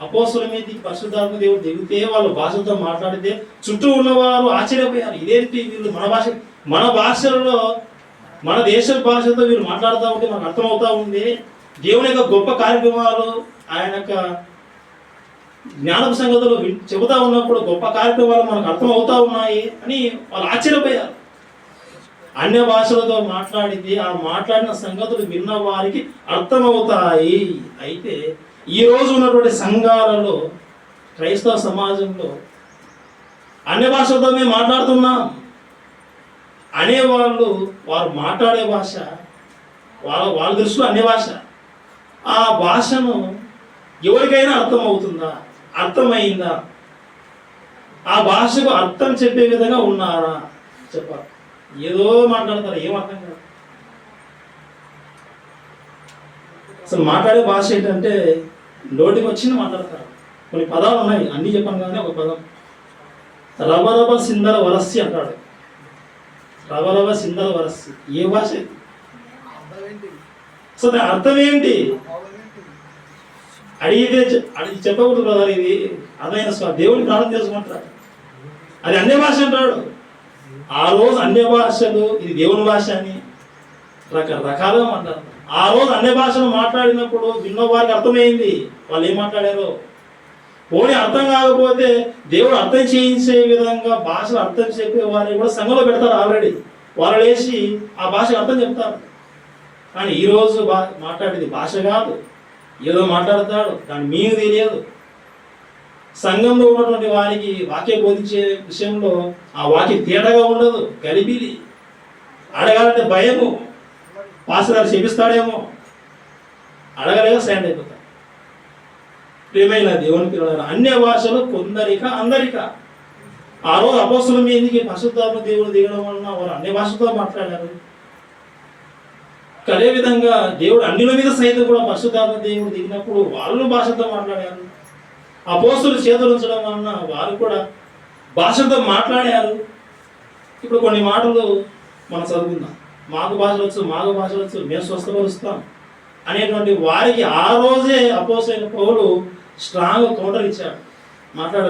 అపోస్తలుల మీదకి పరిశుద్ధాత్మ దేవుడు దిగితే వాళ్ళు భాషలతో మాట్లాడితే చుట్టూ ఉన్నవారు ఆశ్చర్యపోయారు. ఇదేంటి వీళ్ళు మన భాషలలో, మన దేశ భాషతో వీళ్ళు మాట్లాడుతూ ఉంటే మనకు అర్థమవుతా ఉంది. దేవుని యొక్క గొప్ప కార్యక్రమాలు, ఆయన యొక్క జ్ఞానపు సంగతులు చెబుతా ఉన్నప్పుడు గొప్ప కార్యక్రమాలు మనకు అర్థం అవుతా ఉన్నాయి అని వాళ్ళు ఆశ్చర్యపోయారు. అన్య భాషలతో మాట్లాడింది, ఆ మాట్లాడిన సంగతులు విన్న వారికి అర్థమవుతాయి. అయితే ఈ రోజు ఉన్నటువంటి సంఘాలలో, క్రైస్తవ సమాజంలో అన్య భాషలతో మేము మాట్లాడుతున్నాం అనేవాళ్ళు, వారు మాట్లాడే భాష వాళ్ళ దృష్టిలో అన్య భాష. ఆ భాషను ఎవరికైనా అర్థమవుతుందా? అర్థమైందా? ఆ భాషకు అర్థం చెప్పే విధంగా ఉన్నారా? చెప్పాలి. ఏదో మాట్లాడతారు, ఏం అర్థం కాదు. అసలు మాట్లాడే భాష ఏంటంటే నోటికి వచ్చింది మాట్లాడతారు. కొన్ని పదాలు ఉన్నాయి, అన్నీ చెప్పాను కానీ ఒక పదం రబరబ సిందర వరస్సి అంటాడు. రబరబ సిందర వరస్సి ఏ భాష? అసలు దాని అర్థం ఏంటి? అడిగితే చెప్పకూడదు బ్రదర్, ఇది అదైన దేవుని ప్రార్థన చేసుకుంటారు. అది అన్య భాష అంటాడు. ఆ రోజు అన్య భాషలు, ఇది దేవుని భాష అని రకరకాలుగా మాట్లాడతారు. ఆ రోజు అన్య భాషలు మాట్లాడినప్పుడు విన్న వారికి అర్థమైంది వాళ్ళు ఏం మాట్లాడారో. పోనీ అర్థం కాకపోతే దేవుడు అర్థం చేయించే విధంగా భాషలు అర్థం చెప్పే వారిని కూడా సంఘంలో పెడతారు. ఆల్రెడీ వాళ్ళు వేసి ఆ భాషకు అర్థం చెప్తారు. కానీ ఈరోజు మాట్లాడేది భాష కాదు, ఏదో మాట్లాడతాడు, దాని మీకు తెలియదు. సంఘంలో ఉన్నటువంటి వారికి వాక్యం బోధించే విషయంలో ఆ వాక్యం తేటగా ఉండదు, గలిబిలి, అడగాలంటే భయము, పాస్టర్ గారు చేపిస్తాడేమో, అడగలేక స్టాండ్ అయిపోతారు. ప్రియమైన దేవుని పిల్లలారా, అన్య భాషలు కొందరిక అందరిక. ఆ రోజు అపోస్తలుల మీదకి పరిశుద్ధాత్మ దేవుడు దిగడం వలన వారు అన్య భాషతో మాట్లాడారు. అదే విధంగా దేవుడు అన్యుల మీద సైతం కూడా పరిశుద్ధాత్మ దేవుడు దిగినప్పుడు వాళ్ళు భాషతో మాట్లాడారు. అపోస్తలులు చేతులు ఉంచడం వలన వారు కూడా భాషతో మాట్లాడారు. ఇప్పుడు కొన్ని మాటలు మనం చదువుకుందాం. మాకు భాషలు వచ్చు, మేము స్వస్థపరుస్తాం అనేటువంటి వారికి ఆ రోజే అపోస్తలుడైన పౌలు స్ట్రాంగ్ కౌంటర్ ఇచ్చాడు.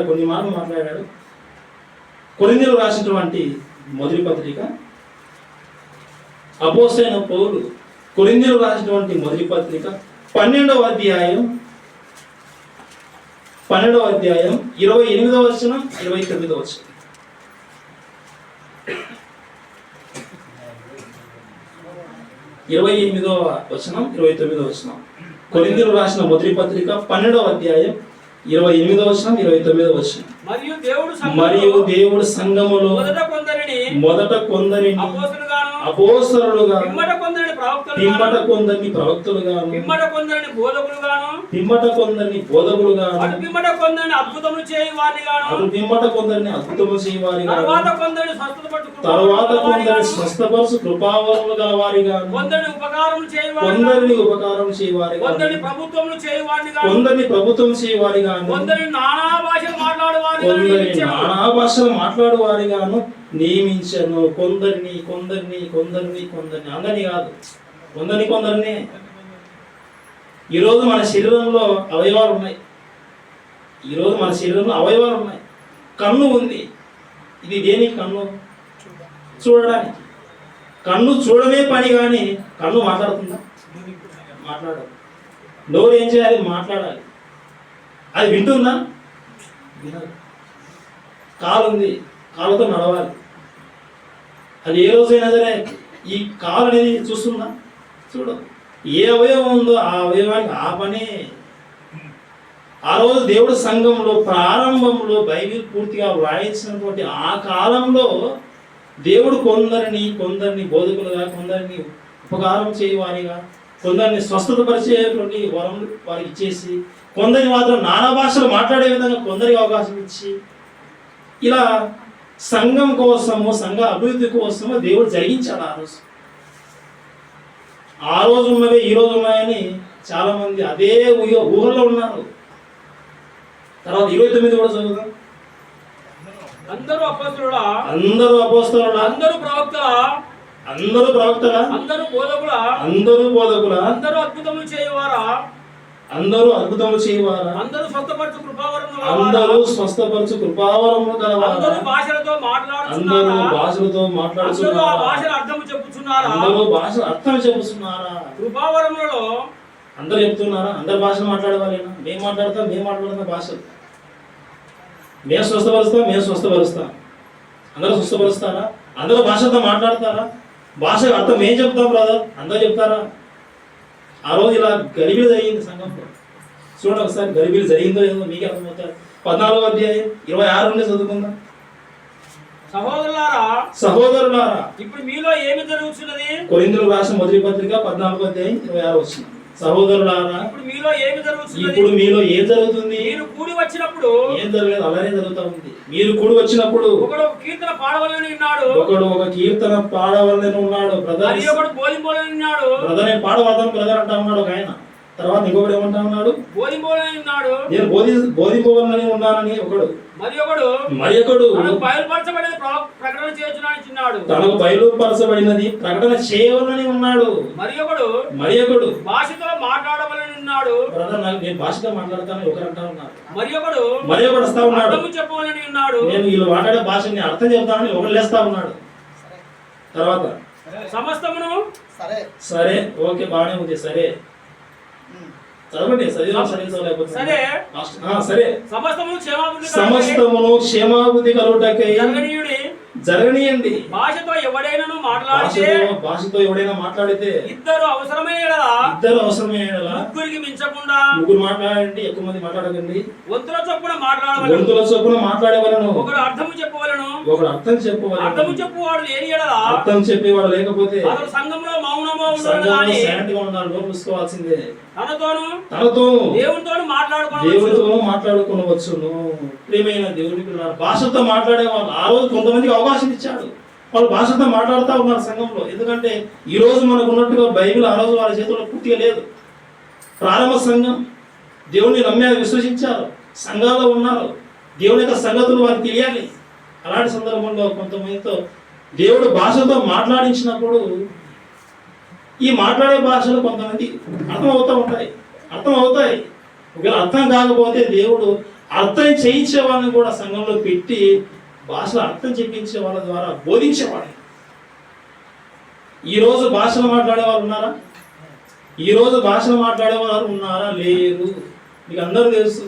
కొన్ని మాటలు మాట్లాడాడు. కొరింథీయులకు రాసినటువంటి మొదటి పత్రిక, అపోస్తలుడైన పౌలు కొరింథీయులకు రాసినటువంటి మొదటి పత్రిక 12వ అధ్యాయం 28వ వచనం 29వ వచనం. 28వ వచనం 29వ వచనం. కొరింథీయులకు రాసిన మొదటి పత్రిక 12వ అధ్యాయం 28వ వచనం 29వ వచనం. మరియు దేవుడు సంఘములో మొదట కొందరిని అపోస్తలులుగా, పిమ్మట కొందరిని ప్రవక్తలుగాను, పిమ్మట కొందరిని బోధకులుగాను, పిమ్మట కొందరిని అద్భుతములు చేయవారిగా, తరువాత కొందరిని స్వస్థపరచు కృపావరములు గలవారిగాను, కొందరిని ఉపకారములు చేయవారిగా, కొందరిని ప్రభుత్వములు చేయవారిగాను, కొందరిని నానా భాషలు మాట్లాడు వారిగాను నియమించను. కొందరిని అందరినీ కాదు, కొందరిని. ఈరోజు మన శరీరంలో అవయవాలు ఉన్నాయి. కన్ను ఉంది. ఇది దేనికి? కన్ను చూడడానికి. కన్ను చూడమే పని, కానీ కన్ను మాట్లాడుతుందా? మాట్లాడదు. నోరు ఏం చేయాలి? మాట్లాడాలి. అది వింటుందా? వినదు. కాలు ఉంది, కాలుతో నడవాలి. అది ఏ రోజైనా సరే ఈ కాలు అనేది చూస్తుందా? చూడదు. ఏ అవయవం ఉందో ఆ అవయవానికి ఆ పనే. ఆ రోజు దేవుడు సంఘంలో ప్రారంభంలో బైబిల్ పూర్తిగా వ్రాయించినటువంటి ఆ కాలంలో దేవుడు కొందరిని బోధకులుగా, కొందరిని ఉపకారం చేయవారిగా, కొందరిని స్వస్థత పరిచేటువంటి వరం వారికి ఇచ్చేసి, కొందరిని మాత్రం నానా భాషలు మాట్లాడే విధంగా కొందరికి అవకాశం ఇచ్చి, ఇలా సంఘం కోసము, సంఘ అభివృద్ధి కోసము దేవుడు జరిగించాడు. ఆ రోజు ఉన్నవే ఈ రోజు ఉన్నాయని చాలా మంది అదే ఊహల్లో ఉన్నారు. తర్వాత 29 కూడా చదువుదాం. అందరూ అపోస్తలులా, అందరూ ప్రవక్తలా, అందరూ బోధకులా, అందరూ అద్భుతములు చేయవారా, అందరూ స్వస్థపరచు కృపావరములు గలవారు, అందరూ భాషలతో మాట్లాడుచున్నారు, భాషల అర్థం చెప్పుచున్నారా, కృపావరములలో అందరూ చెప్తున్నారా? అందరు భాషలు మాట్లాడే వాళ్ళేనా? మేము మాట్లాడుతున్న భాషలు మేము స్వస్థపరుస్తాం. అందరూ స్వస్థపరుస్తారా? అందరూ భాషతో మాట్లాడతారా? భాష అర్థం ఏం చెప్తాం బ్రదర్? అందరూ చెప్తారా? ఆ రోజు ఇలా గలిబిలి జరిగింది సంఘంలో. చూడండి ఒకసారి గలిబిలి జరిగిందో ఏదో మీకే అర్థమవుతారు. 14వ అధ్యాయం 26 నుండి చదువుకుందాం. సహోదరులారా ఇప్పుడు మీలో ఏమి జరుగుతున్నది? కొరింథీయులకు రాసిన మొదటి పత్రిక 14వ అధ్యాయం 26 వచనం. సహోదరులారా ఇప్పుడు మీలో ఏమి జరుగుతుంది? మీరు కూడి వచ్చినప్పుడు ఏం జరగలేదు, అలానే జరుగుతా ఉంది. మీరు కూడి వచ్చినప్పుడు ఒకడు ఒక కీర్తన పాడవలెను ఉన్నాడు బ్రదర్. మరి ఒకడు బోధింపవలెను ఉన్నాడు. బ్రదర్ నేను పాడవద్దాను బ్రదర్ అంటా ఉన్నాడు ఒక ఆయన. తర్వాత ఇంకొకడు ఏమంటా ఉన్నాడు? బోధింపవలెను ఉన్నాడు. నేను బోధింపవలనని ఉన్నానని ఒకడు. మరి ఒకడు తనకు బయలుపరచబడినది ప్రకటన చేయవలనని ఉన్నాడు. మరి ఒకడు భాషతో మాట్లాడవలనని ఉన్నాడు. బ్రదర్ నేను భాషతో మాట్లాడతాను ఒకరు అంటా ఉన్నారు. మరి ఒకడు వస్తా ఉన్నాడు, అర్థం చెప్పవలనని ఉన్నాడు. నేను వీళ్ళు మాట్లాడే భాషని అర్థం చెప్తానని ఒకరు లేస్తా ఉన్నాడు. తర్వాత సమస్తమును సరే ఓకే బాగానే ఉంది. సరే చదవండి. సరే సమస్తమును క్షేమాభివృద్ధి కలుగుటకై జరగనీయండి. భాషతో ఎవడైనా మాట్లాడితే ఇద్దరు అవసరమే ముగ్గురికి మించకుండా ముగ్గురు మాట్లాడండి, ఎక్కువ మంది మాట్లాడకండి. వంతుల చొప్పున మాట్లాడేవాళ్ళను ఒకడు అర్థం చెప్పవలను. అర్థం చెప్పువాడు లేని అర్థం చెప్పేవాడు లేకపోతే అతడు సంఘంలో మౌనంగా ఉండాలి. నోరు మూసుకోవాల్సిందే. తనతోను దేవునితోను మాట్లాడుకోవచ్చును. ప్రియమైన దేవుని పిల్లలారా, భాషతో మాట్లాడే వాళ్ళు ఆ రోజు కొంతమందికి అవకాశం ఇచ్చాడు. వాళ్ళు భాషతో మాట్లాడుతూ ఉన్నారు సంఘంలో. ఎందుకంటే ఈ రోజు మనకు ఉన్నట్టుగా బైబిల్ ఆ రోజు వాళ్ళ చేతుల్లో పూర్తిగా లేదు. ప్రారంభ సంఘం దేవుని నమ్మారు, విశ్వసించారు, సంఘాల్లో ఉన్నారు. దేవుని యొక్క సంగతులు వారికి తెలియాలి. అలాంటి సందర్భంలో కొంతమందితో దేవుడు భాషతో మాట్లాడించినప్పుడు ఈ మాట్లాడే భాషలు కొంతమంది అర్థమవుతాయి. ఒకవేళ అర్థం కాకపోతే దేవుడు అర్థం చేయించే వాళ్ళని కూడా సంఘంలో పెట్టి భాషలు అర్థం చెప్పించే వాళ్ళ ద్వారా బోధించేవాడు. ఈరోజు భాషలు మాట్లాడే వాళ్ళు ఉన్నారా? లేరు. మీకు అందరూ తెలుసు.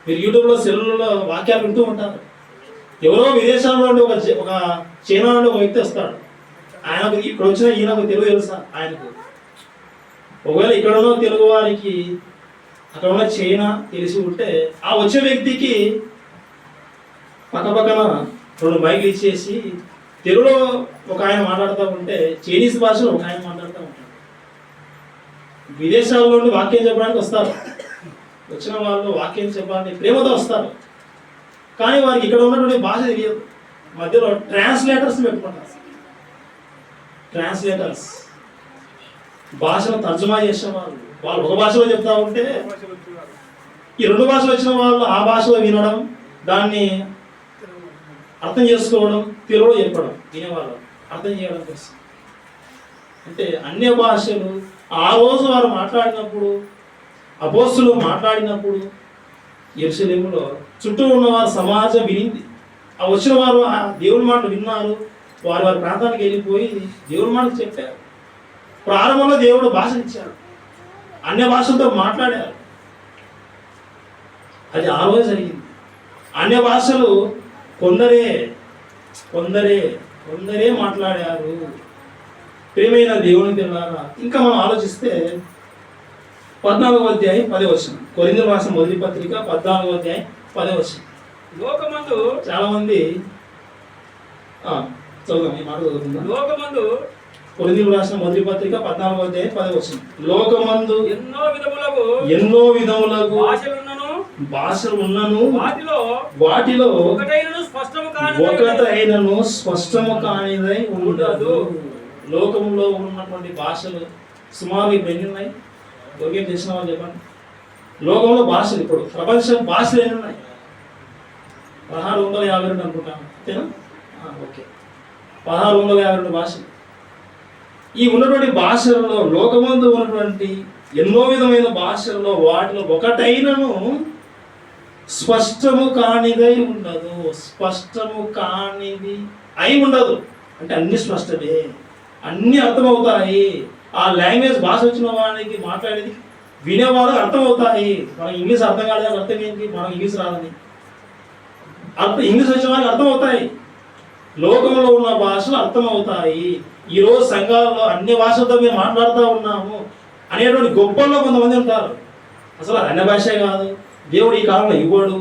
మీరు యూట్యూబ్లో సెల్లులో వాక్యాలు వింటూ ఉంటారు. ఎవరో విదేశాల్లో నుండి ఒక చైనా నుండి ఒక వ్యక్తి వస్తాడు. ఆయనకు ఇక్కడ వచ్చిన ఈయనకు తెలుగు తెలుసా? ఆయనకు ఒకవేళ ఇక్కడ ఉన్న తెలుగు వారికి అక్కడ ఉన్న చైనా తెలిసి ఉంటే ఆ వచ్చే వ్యక్తికి పక్కన 2 మైకులు ఇచ్చేసి తెలుగులో ఒక ఆయన మాట్లాడుతూ ఉంటే చైనీస్ భాషలో ఒక ఆయన మాట్లాడుతూ ఉంటాడు. విదేశాల్లో నుండి వాక్యం చెప్పడానికి వస్తారు. వచ్చిన వాళ్ళు వాక్యం చెప్పడానికి ప్రేమతో వస్తారు. కానీ వారికి ఇక్కడ ఉన్నటువంటి భాష తెలియదు. మధ్యలో ట్రాన్స్లేటర్స్ పెట్టుకుంటారు. భాషను తర్జుమా చేసేవాళ్ళు. వాళ్ళు ఒక భాషలో చెప్తా ఉంటే ఈ 2 భాషలు వచ్చిన వాళ్ళు ఆ భాషలో వినడం, దాన్ని అర్థం చేసుకోవడం, తెలుగులో చెప్పడం, వినేవాళ్ళు అర్థం చేయడం కోసం. అంటే అన్య భాషలు ఆ రోజు వారు మాట్లాడినప్పుడు, అపోస్తులు మాట్లాడినప్పుడు యెరూషలేములో చుట్టూ ఉన్నవారు సమాజం వినింది. ఆ వచ్చిన వారు ఆ దేవుని మాటలు విన్నారు. వారి ప్రాంతానికి వెళ్ళిపోయి దేవుని మాటలు చెప్పారు. ప్రారంభంలో దేవుడు భాష ఇచ్చాడు, అన్య భాషలతో మాట్లాడారు. అది ఆ రోజు జరిగింది. అన్య భాషలు కొందరే మాట్లాడారు. ప్రియమైన దేవుని పిల్లలారా, ఇంకా మనం ఆలోచిస్తే 14వ అధ్యాయం 10వ వచనం. కొరింథీయులకు రాసిన మొదటి పత్రిక 14వ అధ్యాయం 10వ వచనం. లోకమందు చాలా మంది చదువుదాం, ఈ మాట చదువుకుందాం. లోకమందు కొరింథీయులకు రాసిన మొదటి పత్రిక 14వ అధ్యాయం 10వ వచనం. లోకమందు ఎన్నో విధములకు భాషలు ఉన్నను వాటిలో ఒకటైనను స్పష్టము కానిదై ఉండదు. లోకంలో ఉన్నటువంటి భాషలు సుమారు ఎన్ని ఉన్నాయి? లోకేం తెలిసిన వాళ్ళు చెప్పండి. లోకంలో భాషలు ఇప్పుడు ప్రపంచం భాషలు ఎన్ని ఉన్నాయి? 1652 అనుకుంటాను, అంతేనా? ఓకే, 1652 భాషలు. ఈ ఉన్నటువంటి భాషలలో లోకమందు ఉన్నటువంటి ఎన్నో విధమైన భాషల్లో వాటిలో ఒకటైనను స్పష్టము కానిదై ఉండదు. స్పష్టము కానిది అయి ఉండదు అంటే అన్ని స్పష్టమే, అన్ని అర్థమవుతాయి. ఆ లాంగ్వేజ్ భాష వచ్చిన వాడికి మాట్లాడేది వినేవాళ్ళకి అర్థమవుతాయి. మనకి ఇంగ్లీష్ అర్థం కాలేదు, అర్థం ఏంటి? మనకు ఇంగ్లీష్ రాదని ఇంగ్లీష్ వచ్చిన వాళ్ళకి అర్థమవుతాయి. లోకంలో ఉన్న భాషలు అర్థమవుతాయి. ఈరోజు సంఘాలలో అన్ని భాషలతో మేము మాట్లాడుతూ ఉన్నాము అనేటువంటి గొప్పల్లో కొంతమంది ఉంటారు. అసలు అది అన్య భాషే కాదు, దేవుడు ఈ కాలంలో ఇవ్వడు,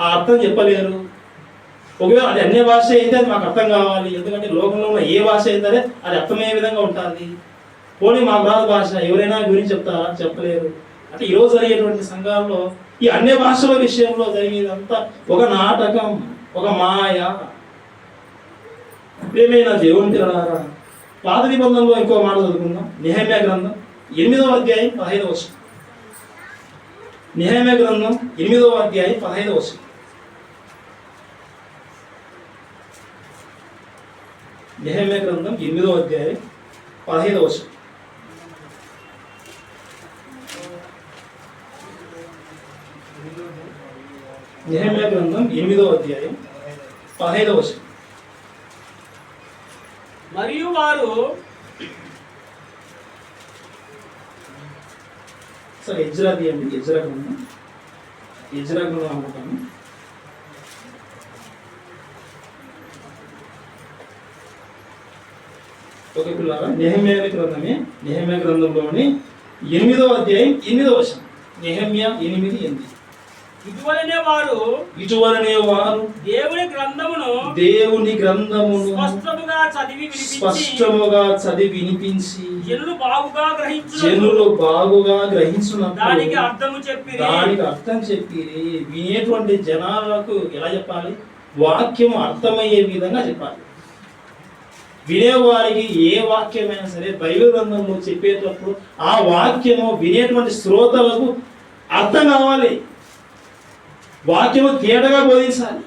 ఆ అర్థం చెప్పలేరు. ఒకవేళ అది అన్య భాష అయితే అది మాకు అర్థం కావాలి, ఎందుకంటే లోకంలో ఉన్న ఏ భాష అయితే అది అర్థమయ్యే విధంగా ఉంటుంది. పోనీ మాకు రాదు భాష, ఎవరైనా గురించి చెప్తారా? చెప్పలేరు. అంటే ఈరోజు జరిగేటువంటి సంఘాల్లో ఈ అన్య భాషల విషయంలో జరిగేదంతా ఒక నాటకం, ఒక మాయ. ప్రియమైన దేవుని పిల్లలారా, పాత నిబంధనలో ఇంకో మాట చదువుకుందాం. నెహెమ్యా గ్రంథం 8వ అధ్యాయం 15వ వచనం. నెహెమ్యా గ్రంథం 8వ అధ్యాయం 15వ వచనం. నెహెమ్యా గ్రంథం 8వ అధ్యాయం 15వ వచనం. నెహెమ్యా గ్రంథం 8వ అధ్యాయం 15వ వచనం. మరియు వారు సరే ఎజ్రా తీయండి. ఎజ్రా గ్రంథం అనుకుంటాను. ఓకే పిల్లరా, నెహెమ్యా గ్రంథంలోని 8వ అధ్యాయం 8వ వచనం. నెహెమ్యా 8:8. ఇటువలనే వారు దేవుని గ్రంథమును స్పష్టముగా చదివి వినిపించి జనులు బాగుగా గ్రహించున్నప్పుడు దానికి అర్థం చెప్పి వినేటువంటి జనాలకు ఎలా చెప్పాలి? వాక్యం అర్థమయ్యే విధంగా చెప్పాలి. వినేవారికి ఏ వాక్యమైనా సరే బైబిల్ గ్రంథంలో చెప్పేటప్పుడు ఆ వాక్యము వినేటువంటి శ్రోతలకు అర్థం కావాలి. వాక్యము తేటగా బోధించాలి.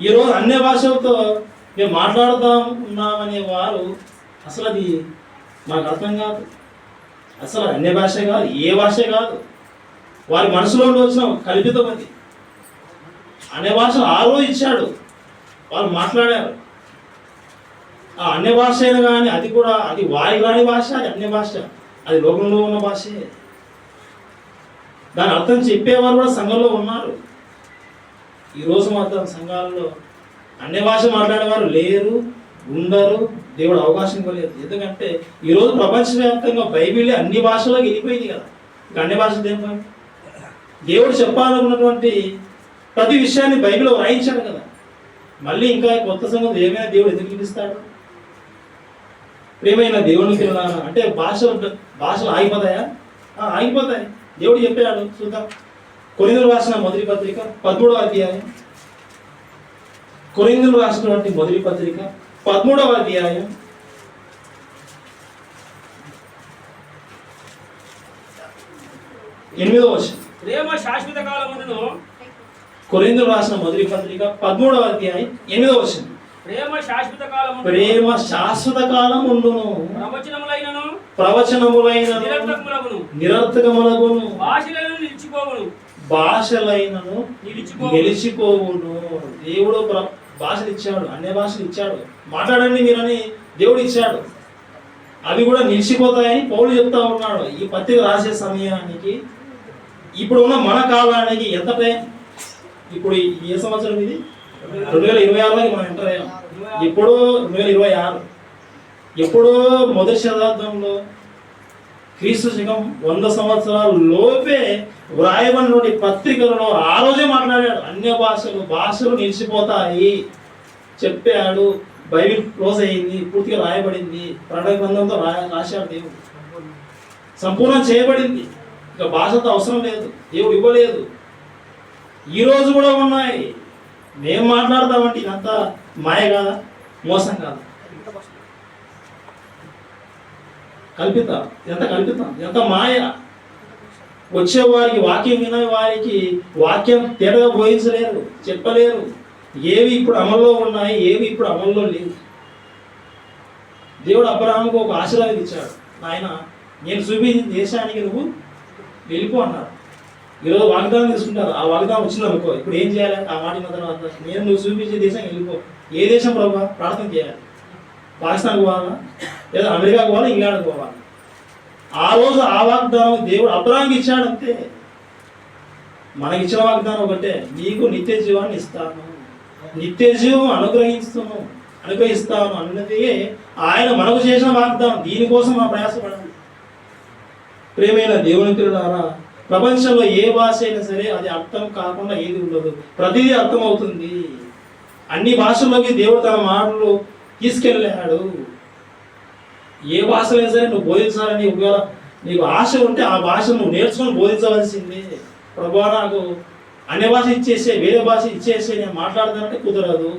ఈరోజు అన్య భాషలతో మేము మాట్లాడుతూ ఉన్నామనే వారు అసలు అది మాకు అర్థం కాదు. అసలు అన్య భాష కాదు, ఏ భాష కాదు, వారి మనసులో వచ్చిన కల్పితం అది. అన్య భాష ఆ రోజు ఇచ్చాడు, వాళ్ళు మాట్లాడారు. ఆ అన్య భాష అయినా కానీ అది కూడా అది వారికి రాని భాష, అది అన్య భాష, అది లోకంలో ఉన్న భాషే. దాని అర్థం చెప్పేవారు కూడా సంఘంలో ఉన్నారు. ఈరోజు మాత్రం సంఘాలలో అన్య భాష మాట్లాడేవారు లేరు, ఉండరు. దేవుడు అవకాశం ఇవ్వలేదు. ఎందుకంటే ఈరోజు ప్రపంచవ్యాప్తంగా బైబిల్ అన్ని భాషల్లోకి వెళ్ళిపోయింది కదా. ఇంకా అన్ని భాషలు దేని దేవుడు చెప్పాలనుకున్నటువంటి ప్రతి విషయాన్ని బైబిల్లో వ్రాయించాడు కదా. మళ్ళీ ఇంకా కొత్త సంగతి ఏమైనా దేవుడు ఎందుకు చూపిస్తాడు? ప్రియమైన దేవునికి పిల్లలారా, అంటే భాషలు ఆగిపోతాయా? ఆగిపోతాయి. దేవుడు చెప్పాడు. చూద్దాం. కొరింథీయులకు రాసిన మొదటి పత్రిక 13వ అధ్యాయం. కొరింథీయులకు రాసినటువంటి మొదటి పత్రిక 13వ అధ్యాయం 8వ వచనం. ప్రేమ శాశ్వత కాలమును. కొరింథీయులకు రాసిన మొదటి పత్రిక 13వ అధ్యాయం 8వ వచనం. ప్రేమ శాశ్వత కాలమును ప్రవచనములైన నిరర్థకములగును భాషలైనను నిలిచిపోవును. దేవుడు భాషలు ఇచ్చాడు, అన్య భాషలు ఇచ్చాడు, మాట్లాడండి మీరని దేవుడు ఇచ్చాడు. అవి కూడా నిలిచిపోతాయని పౌలు చెప్తా ఉన్నాడు. ఈ పత్రిక రాసే సమయానికి ఇప్పుడు ఉన్న మన కాలానికి ఎంత టైం? ఇప్పుడు ఏ సంవత్సరం ఇది? 2026లోకి మనం ఎంటర్ అయ్యాం. ఇప్పుడు 2026. ఎప్పుడో మొదటి శతాబ్దంలో క్రీస్తు శకం 100 సంవత్సరాల లోపే వ్రాయబడినటువంటి పత్రికలలో ఆ రోజే మాట్లాడాడు. అన్య భాషలు నిలిచిపోతాయి చెప్పాడు. బైబిల్ క్లోజ్ అయింది, పూర్తిగా రాయబడింది, ప్రకటన గ్రంథంతో రాశాడు. దేవుడు సంపూర్ణం చేయబడింది. ఇక భాషతో అవసరం లేదు, దేవుడు ఇవ్వలేదు. ఈరోజు కూడా ఉన్నాయి. మేము మాట్లాడతామంటే ఇదంతా మాయ కాదా? మోసం కాదా? కల్పితం. ఎంత కల్పితం, ఎంత మాయ. వచ్చేవారికి వాక్యం వినే వారికి వాక్యం తేటగా బోధించలేరు, చెప్పలేరు. ఏవి ఇప్పుడు అమల్లో ఉన్నాయి, ఏవి ఇప్పుడు అమల్లో లేవు. దేవుడు అబ్రహాముకు ఒక ఆశీర్వాదం ఇచ్చాడు. ఆయన నేను చూపించిన దేశానికి నువ్వు వెళ్ళిపో అన్నాడు. ఈరోజు వాగ్దానం తీసుకుంటారు. ఆ వాగ్దానం వచ్చింది అనుకో, ఇప్పుడు ఏం చేయాలి? ఆ మాట విన్న తర్వాత నువ్వు చూపించే దేశం వెళ్ళిపో. ఏ దేశం ప్రభావ? ప్రార్థన చేయాలి. పాకిస్తాన్కి పోవాలా, లేదా అమెరికాకు పోవాలా, ఇంగ్లాండ్కి పోవాలా? ఆ రోజు ఆ వాగ్దానం దేవుడు అబ్రాహాంకి ఇచ్చాడు అంతే. మనకిచ్చిన వాగ్దానం ఒకటే, నీకు నిత్య జీవాన్ని ఇస్తాను, నిత్య జీవం అనుగ్రహిస్తాను అన్నది ఆయన మనకు చేసిన వాగ్దానం. దీనికోసం మనం ప్రయాసపడాలి. ప్రియమైన దేవుని పిల్లలారా, ప్రపంచంలో ఏ భాష అయినా సరే అది అర్థం కాకుండా ఏది ఉండదు, ప్రతిదీ అర్థమవుతుంది. అన్ని భాషల్లోకి దేవుడు తన మాటలు తీసుకెళ్ళాడు. ఏ భాషలైనా సరే నువ్వు బోధించాలని ఒకవేళ నీకు ఆశ ఉంటే ఆ భాషను నువ్వు నేర్చుకొని బోధించవలసిందే. ప్రభువా నాకు అన్య భాష ఇచ్చేసే, వేరే భాష ఇచ్చేసే, నేను మాట్లాడదానంటే కుదరదు.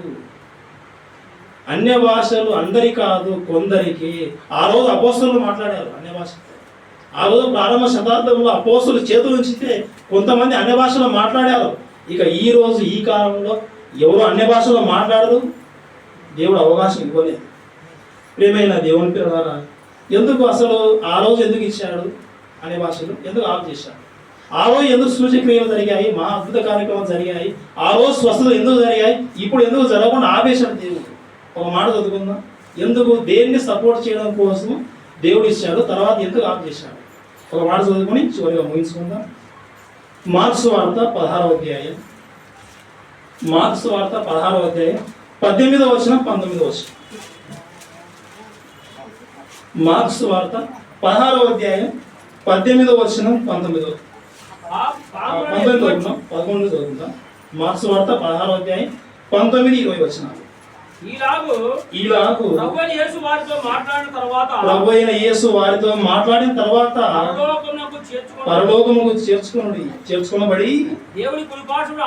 అన్య భాషలు అందరి కాదు, కొందరికి. ఆ రోజు అపోస్తలులు మాట్లాడారు అన్య భాష. ఆ రోజు ప్రారంభ శతాబ్దంలో అపోస్తలు చేతులు ఉంచితే కొంతమంది అన్య భాషలో మాట్లాడారు. ఇక ఈ రోజు ఈ కాలంలో ఎవరు అన్య భాషలో మాట్లాడరు, దేవుడు అవకాశం ఇవ్వలేదు. ప్రియమైన దేవుని పిల్లలారా, ఎందుకు అసలు ఆ రోజు ఎందుకు ఇచ్చాడు అనే భాషలు? ఎందుకు ఆఫ్ చేశాడు? ఆ రోజు ఎందుకు సూచక్రియలు జరిగాయి, మా అద్భుత కార్యక్రమాలు జరిగాయి? ఆ రోజు స్వస్థతలు ఎందుకు జరిగాయి? ఇప్పుడు ఎందుకు జరగకుండా ఆపేశాడు దేవుడు? ఒక మాట చదువుకుందాం. ఎందుకు, దేన్ని సపోర్ట్ చేయడం కోసం దేవుడు ఇచ్చాడు, తర్వాత ఎందుకు ఆఫ్ చేశాడు? ఒక మాట చదువుకొని చివరిగా ముగించుకుందాం. మార్క్స్ వార్త 16వ అధ్యాయం, మార్క్స్ వార్త 16వ అధ్యాయం 18వ వచనం 19వ వచనం. మార్క్స్ వార్త 16వ అధ్యాయం 18వ వచనం 19వ 11 చదువుకుందాం. మార్క్స్ వార్త 16వ అధ్యాయం 19, 20 వచనాలు. ఈలాగు ప్రభు అయిన యేసు వారితో మాట్లాడిన తర్వాత పరలోకముకు చేర్చుకొనబడి దేవుని కుడి పార్శ్వమున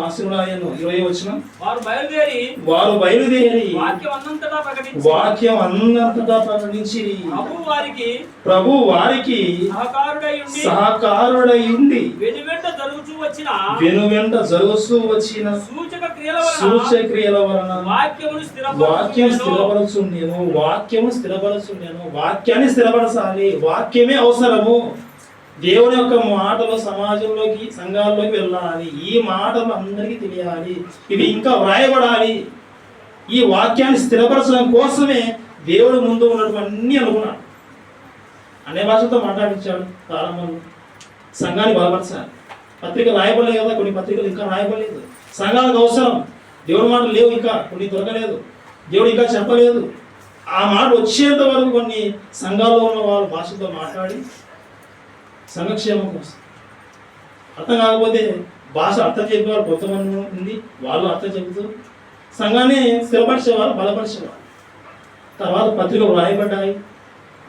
ఆసీనుడయ్యను. 20 వచనం. వారు బయలుదేరి వాక్యం అంతటా ప్రకటించి ప్రభు వారికి సహకారుడై ఉండి వెనువెంట జరుగుతూ వచ్చిన సూచక్రియల వలన వాక్యము స్థిరపరచుండెను. వాక్యాన్ని స్థిరపరచాలి. వాక్యమే అవసరము. దేవుని యొక్క మాటలు సమాజంలోకి, సంఘాల్లోకి వెళ్ళాలి. ఈ మాటలు అందరికీ తెలియాలి. ఇవి ఇంకా వ్రాయబడాలి. ఈ వాక్యాన్ని స్థిరపరచడం కోసమే దేవుడు ముందు ఉన్నటువంటి అనుకున్నాడు. అనే భాషతో మాట్లాడించాడు ప్రారంభంలో. సంఘాన్ని బలపరచాలి. పత్రిక రాయబడలేదు కదా, కొన్ని పత్రికలు ఇంకా రాయబడలేదు. సంఘాలకు అవసరం. దేవుడి మాటలు లేవు, ఇంకా కొన్ని దొరకలేదు, దేవుడు ఇంకా చెప్పలేదు. ఆ మాట వచ్చేంత వరకు కొన్ని సంఘాల్లో ఉన్న వాళ్ళ భాషతో మాట్లాడి సంఘక్షేమం కోసం. అర్థం కాకపోతే భాష అర్థం చెప్పేవారు కొంతమంది ఉంది, వాళ్ళు అర్థం చెబుతూ సంఘాన్ని స్థిరపరిచేవారు, బలపరిచేవారు. తర్వాత పత్రికలు రాయబడ్డాయి.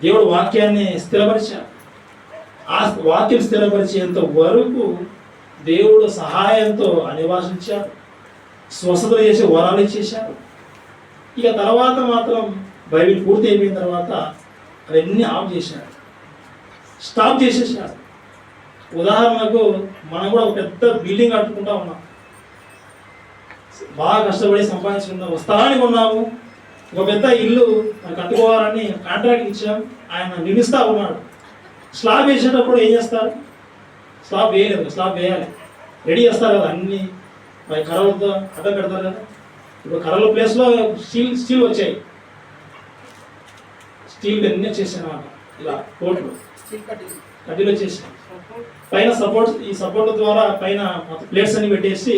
దేవుడు వాక్యాన్ని స్థిరపరిచాడు. ఆ వాక్యం స్థిరపరిచేంత వరకు దేవుడు సహాయంతో అనివాసించాడు, స్వస్థతలు చేసి వరాలు ఇచ్చేశాడు. ఇక తర్వాత మాత్రం బైబిల్ పూర్తి అయిపోయిన తర్వాత అవన్నీ ఆఫ్ చేశాడు, స్టాప్ చేసేసాడు. ఉదాహరణకు మనం కూడా ఒక పెద్ద బిల్డింగ్ కట్టుకుంటా ఉన్నాం, బాగా కష్టపడి సంపాదించుకున్నాం, స్థలానికి ఉన్నాము, ఒక పెద్ద ఇల్లు కట్టుకోవాలని కాంట్రాక్ట్ ఇచ్చాం, ఆయన నిర్మిస్తూ ఉన్నాడు. స్లాబ్ వేసేటప్పుడు ఏం చేస్తారు? స్లాబ్ వేయలేదు, స్లాబ్ వేయాలి, రెడీ చేస్తారు కదా, అన్ని కర్రలతో అడ్డం పెడతారు కదా. ఇప్పుడు కర్రల ప్లేస్లో స్టీల్ వచ్చాయి, స్టీల్ అన్నీ వచ్చేసాయి అన్నమాట. ఇలా కోట్లు కడ్డీలు వచ్చేసాయి. పైన సపోర్ట్, ఈ సపోర్ట్ ద్వారా పైన ప్లేట్స్ అన్ని పెట్టేసి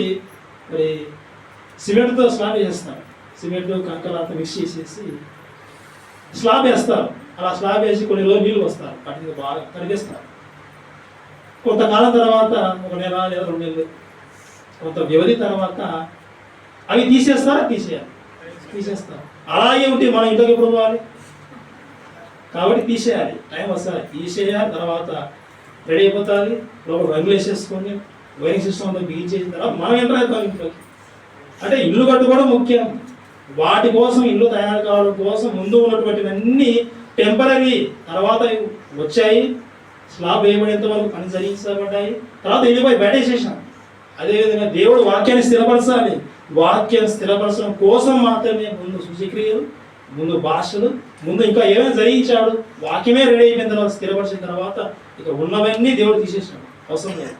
మరి సిమెంట్తో స్లాబ్ వేసేస్తారు. సిమెంట్ కంకర అంతా మిక్స్ చేసేసి స్లాబ్ వేస్తారు. అలా స్లాబ్ వేసి కొన్ని రోజులు నీళ్ళు వస్తారు, వాటిని బాగా కడిగేస్తారు. కొంతకాలం తర్వాత, ఒక నెల లేదా 2 నెలలు, కొంత వ్యవధి తర్వాత అవి తీసేస్తారు. అలాగే ఉంటే మనం ఇంట్లోకి ఎప్పుడు పోవాలి? కాబట్టి తీసేయాలి, టైం వస్తుంది, తీసేయాలి. తర్వాత రెడీ అయిపోతుంది, లోపల రంగులు వేసేసుకొని వైరింగ్ సిస్టమ్ అంతా బిగించేసిన తర్వాత మనం ఎంటర్ అవుతాం ఇంట్లోకి. అంటే ఇల్లు కట్టుకోవడం ముఖ్యం. వాటి కోసం, ఇల్లు తయారు కావడం కోసం ముందు ఉన్నటువంటివన్నీ టెంపరీ, తర్వాత వచ్చాయి, స్లాబ్ వేయబడేంత వరకు పని జరిగించబడ్డాయి, తర్వాత వెళ్ళిపోయి బయట వేసేసాం. అదేవిధంగా దేవుడు వాక్యాన్ని స్థిరపరచాలి. వాక్యం స్థిరపరచడం కోసం మాత్రమే ముందు సూచక్రియలు, ముందు భాషలు, ముందు ఇంకా ఏమైనా జరిగించాడు. వాక్యమే రెడీ అయిపోయిన తర్వాత, స్థిరపరిచిన తర్వాత ఇక ఉన్నవన్నీ దేవుడు తీసేసాడు, అవసరం లేదు.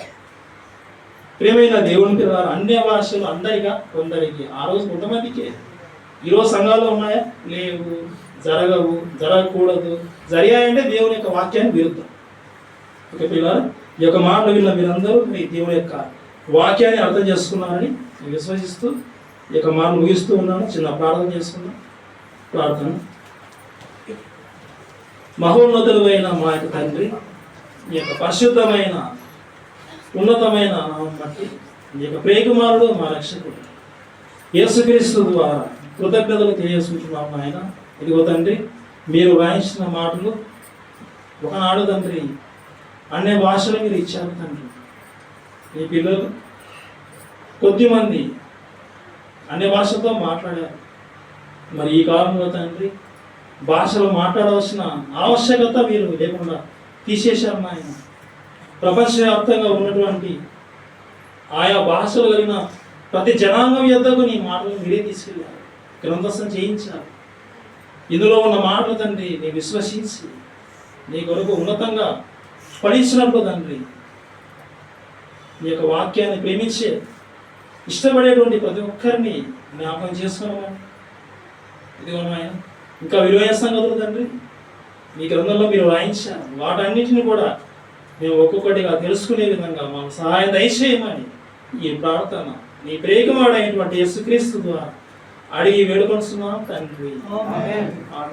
ప్రియమైన దేవుని పిల్లలు, అన్య భాషలు అందరిగా కొందరికి, ఆ రోజు కొంతమందికి ఈరోజు సంఘాల్లో ఉన్నాయా? లేవు, జరగవు, జరగకూడదు. జరిగాయంటే దేవుని యొక్క వాక్యానికి విరుద్ధం. ఓకే పిల్లలు, ఈ యొక్క మాటలు విన్న మీరందరూ మీ దేవుని యొక్క వాక్యాన్ని అర్థం చేసుకున్నారని విశ్వసిస్తూ ఈ యొక్క మాటలు ముగిస్తూ ఉన్నాను. చిన్న ప్రార్థన చేసుకున్నాం. ప్రార్థన. మహోన్నతులు అయిన మా యొక్క తండ్రి, ఈ యొక్క పరిశుద్ధమైన ఉన్నతమైన నామం బట్టి ఈ యొక్క ప్రియకుమారుడు మా రక్షకుడు యేసుక్రీస్తు ద్వారా కృతజ్ఞతలు తెలియజేసుకుంటున్నాము ఆయన. ఇదిగో తండ్రి, మీరు రాయించిన మాటలు ఒకనాడు తండ్రి అన్ని భాషలు మీరు ఇచ్చారు తండ్రి. మీ పిల్లలు కొద్దిమంది అన్ని భాషలతో మాట్లాడారు. మరి ఈ కాలంలో తండ్రి భాషలు మాట్లాడవలసిన ఆవశ్యకత మీరు లేకుండా తీసేశారు నాయన. ప్రపంచవ్యాప్తంగా ఉన్నటువంటి ఆయా భాషలు కలిగిన ప్రతి జనాంగం యొద్దకు నీ మాటలు మీరే తీసుకెళ్ళారు, గ్రంథస్థం చేయించారు. ఇందులో ఉన్న మాటలు తండ్రి నీ విశ్వసించి నీ కొరకు ఉన్నతంగా పఠించినప్పుడు తండ్రి నీ యొక్క వాక్యాన్ని ప్రేమించే ఇష్టపడేటువంటి ప్రతి ఒక్కరిని జ్ఞాపకం చేసుకున్నాము. ఇదిగో ఆయన ఇంకా విలువైన సంగతులు తండ్రి మీ గ్రంథంలో మీరు రాయించారు. వాటన్నిటిని కూడా మేము ఒక్కొక్కటిగా తెలుసుకునే విధంగా మాకు సహాయం దయచేయమని ఈ ప్రార్థన నీ ప్రియకుమారుడైనటువంటి యేసుక్రీస్తు ద్వారా అడిగి వేడుకొనుచున్నాం తండ్రి.